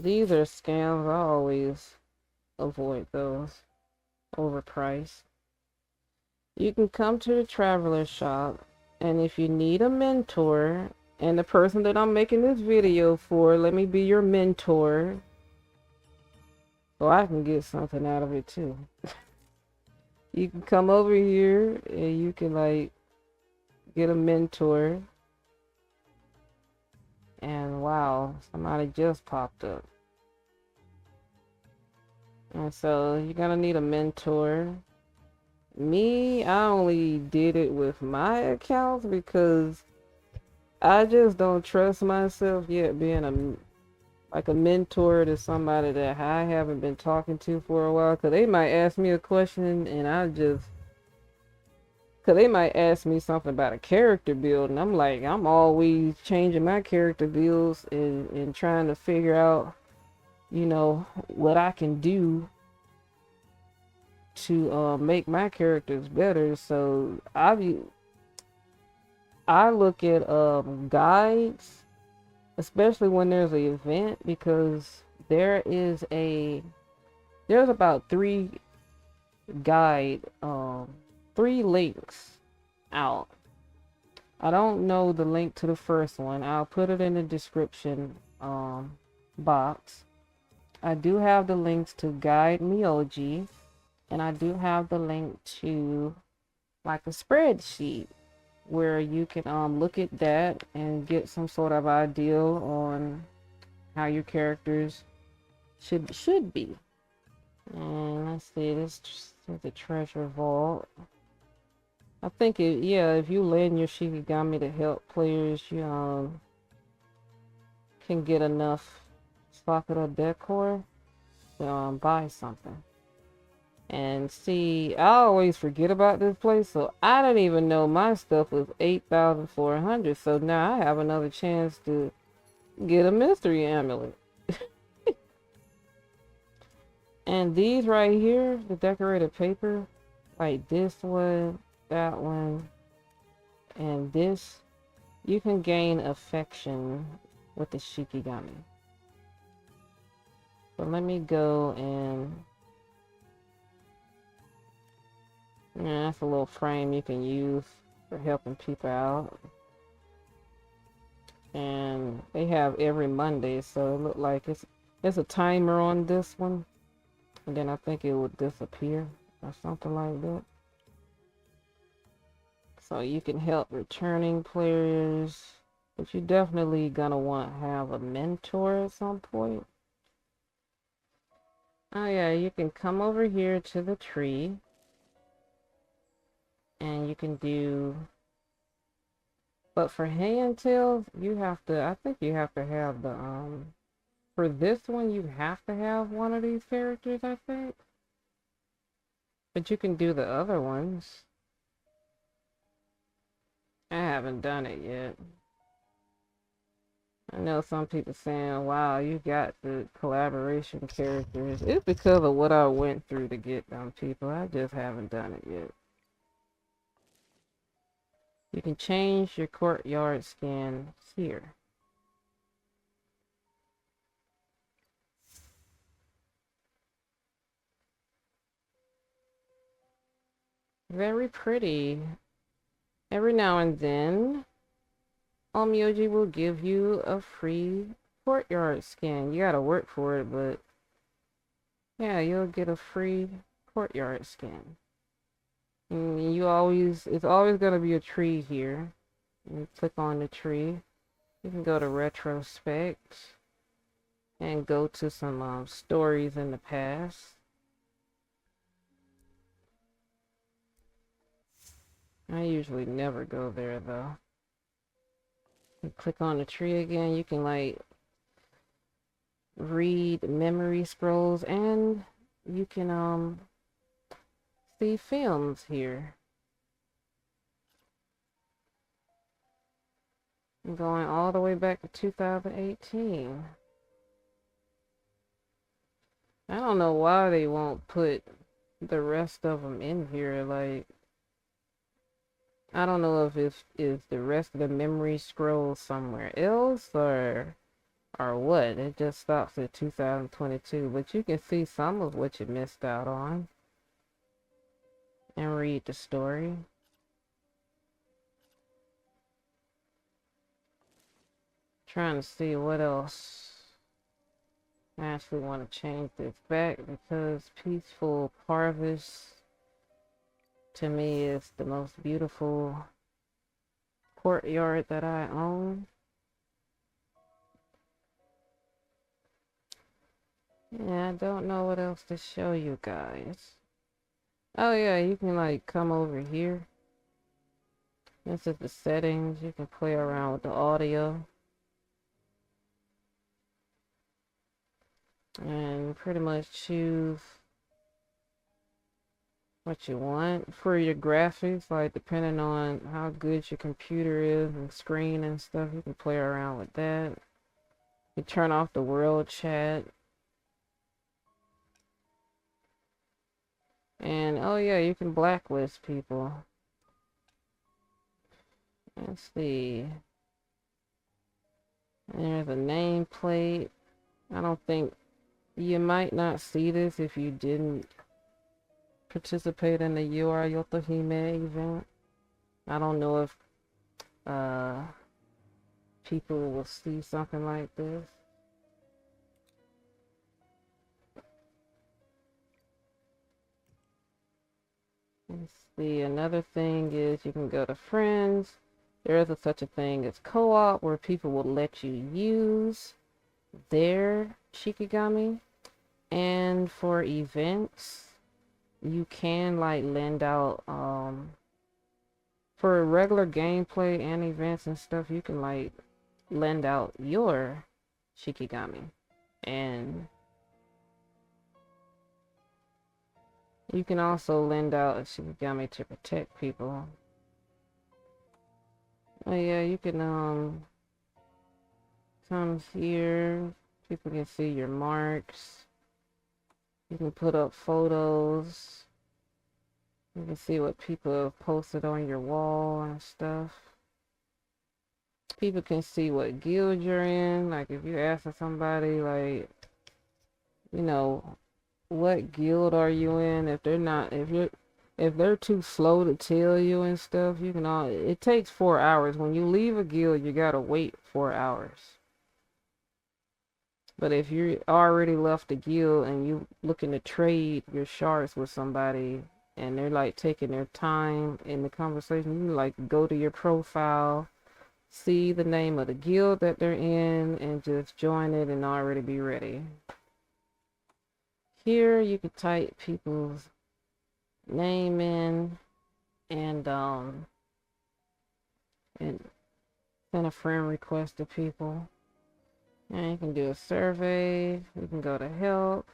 These are scams. I always avoid those. Overpriced. You can come to the traveler shop, and if you need a mentor, and the person that I'm making this video for, let me be your mentor, so I can get something out of it too. You can come over here and you can like get a mentor. and wow, somebody just popped up. And so you're gonna need a mentor. Me, I only did it with my accounts because I just don't trust myself yet being a mentor to somebody that I haven't been talking to for a while. Cause they might ask me a question and cause they might ask me something about a character build, and I'm like, I'm always changing my character builds and trying to figure out, what I can do to make my characters better. So I look at guides, especially when there's an event, because there's about guide three links out. I don't know the link to the first one. I'll put it in the description box. I do have the links to guide Onmyoji, and I do have the link to like a spreadsheet where you can look at that and get some sort of idea on how your characters should be. And let's see, this is the treasure vault. I think if you lend your Shikigami to help players, you can get enough Sakura decor to buy something. And see, I always forget about this place, so I didn't even know my stuff was 8,400. So now I have another chance to get a mystery amulet. And these right here, the decorated paper, like this one, that one, and this, you can gain affection with the Shikigami. So let me go and yeah, that's a little frame you can use for helping people out. And they have every Monday, so it look like it's a timer on this one. And then I think it would disappear or something like that. So you can help returning players, but you definitely gonna want to have a mentor at some point. Oh yeah, you can come over here to the tree. And you can do, but for hand tails, I think you have to have for this one, you have to have one of these characters, I think. But you can do the other ones. I haven't done it yet. I know some people saying, wow, you got the collaboration characters. It's because of what I went through to get them, people. I just haven't done it yet. You can change your courtyard skin here. Very pretty. Every now and then, Onmyoji will give you a free courtyard skin. You gotta work for it, but yeah, you'll get a free courtyard skin. And it's always gonna be a tree here. You click on the tree. You can go to retrospect and go to some stories in the past. I usually never go there though. You click on the tree again, you can like read memory scrolls, and you can see films here. I'm going all the way back to 2018. I don't know why they won't put the rest of them in here. Like, I don't know if is the rest of the memory scroll somewhere else or what. It just stops at 2022, but you can see some of what you missed out on and read the story. Trying to see what else. I actually want to change this back because Peaceful Harvest to me is the most beautiful courtyard that I own. Yeah, I don't know what else to show you guys. Oh yeah, you can like come over here. This is the settings. You can play around with the audio and pretty much choose what you want for your graphics, like depending on how good your computer is and screen and stuff. You can play around with that. You turn off the world chat. And oh yeah, you can blacklist people. Let's see. There's a nameplate. I don't think you might not see this if you didn't participate in the Yura Yotohime event. I don't know if uh people will see something like this. Let's see, another thing is you can go to friends. There is such a thing as co-op where people will let you use their Shikigami. And for events, you can like lend out for regular gameplay and events and stuff, you can like lend out your Shikigami. And you can also lend out a Shikigami to protect people. Oh yeah, you can come here. People can see your marks. You can put up photos. You can see what people have posted on your wall and stuff. People can see what guild you're in. Like if you ask somebody like, you know, what guild are you in? If they're too slow to tell you and stuff, you can all it takes 4 hours. When you leave a guild, you gotta wait 4 hours. But if you already left the guild and you looking to trade your shards with somebody and they're like taking their time in the conversation, you like go to your profile, see the name of the guild that they're in, and just join it and already be ready. Here you can type people's name in and send a friend request to people. And you can do a survey. You can go to help.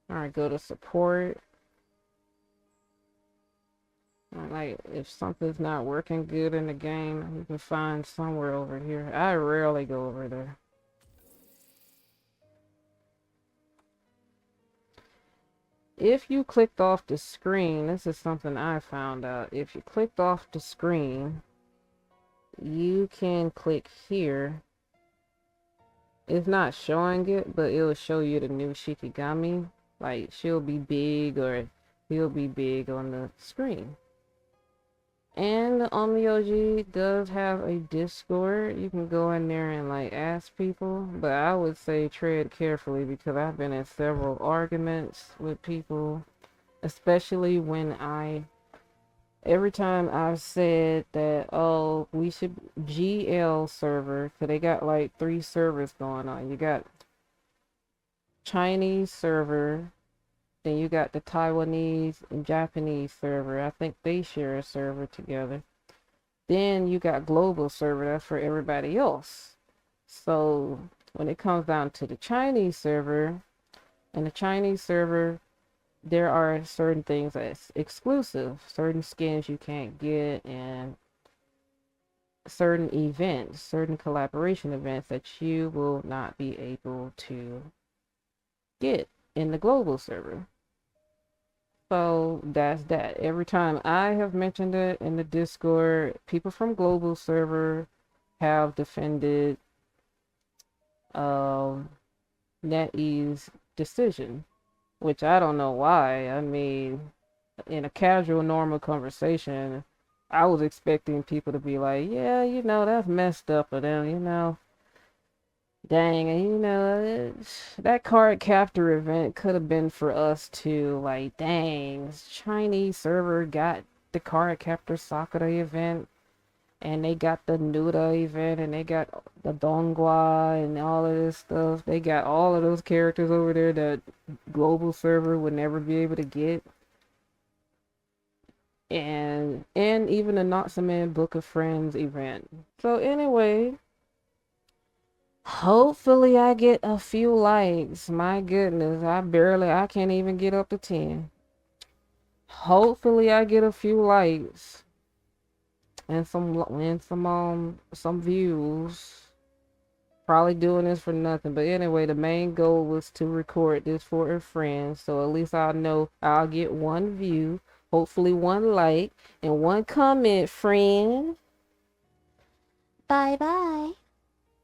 Or go to support. Like if something's not working good in the game, you can find somewhere over here. I rarely go over there. If you clicked off the screen, this is something I found out. If you clicked off the screen, you can click here. It's not showing it, but it'll show you the new Shikigami. Like she'll be big or he'll be big on the screen. And the Onmyoji does have a Discord. You can go in there and like ask people, but I would say tread carefully because I've been in several arguments with people, especially when every time I've said that, oh, we should GL server, because they got like 3 servers going on. You got Chinese server, then you got the Taiwanese and Japanese server. I think they share a server together. Then you got global server, that's for everybody else. So when it comes down to the Chinese server, and the Chinese server, there are certain things that's exclusive, certain skins you can't get, and certain events, certain collaboration events that you will not be able to get in the global server. So that's that. Every time I have mentioned it in the Discord, people from global server have defended NetEase's decision, which I don't know why. I mean, in a casual, normal conversation, I was expecting people to be like, yeah, that's messed up of them, Dang, that card captor event could have been for us too. Like, dang, Chinese server got the card captor Sakura event. And they got the Nuda event, and they got the Dongua and all of this stuff. They got all of those characters over there that global server would never be able to get. And even the Not Some Man Book of Friends event. So anyway, hopefully I get a few likes. My goodness, I can't even get up to 10. Hopefully I get a few likes and some views. Probably doing this for nothing, but anyway, the main goal was to record this for a friend, so at least I'll know I'll get one view, hopefully one like, and one comment, friend. Bye bye.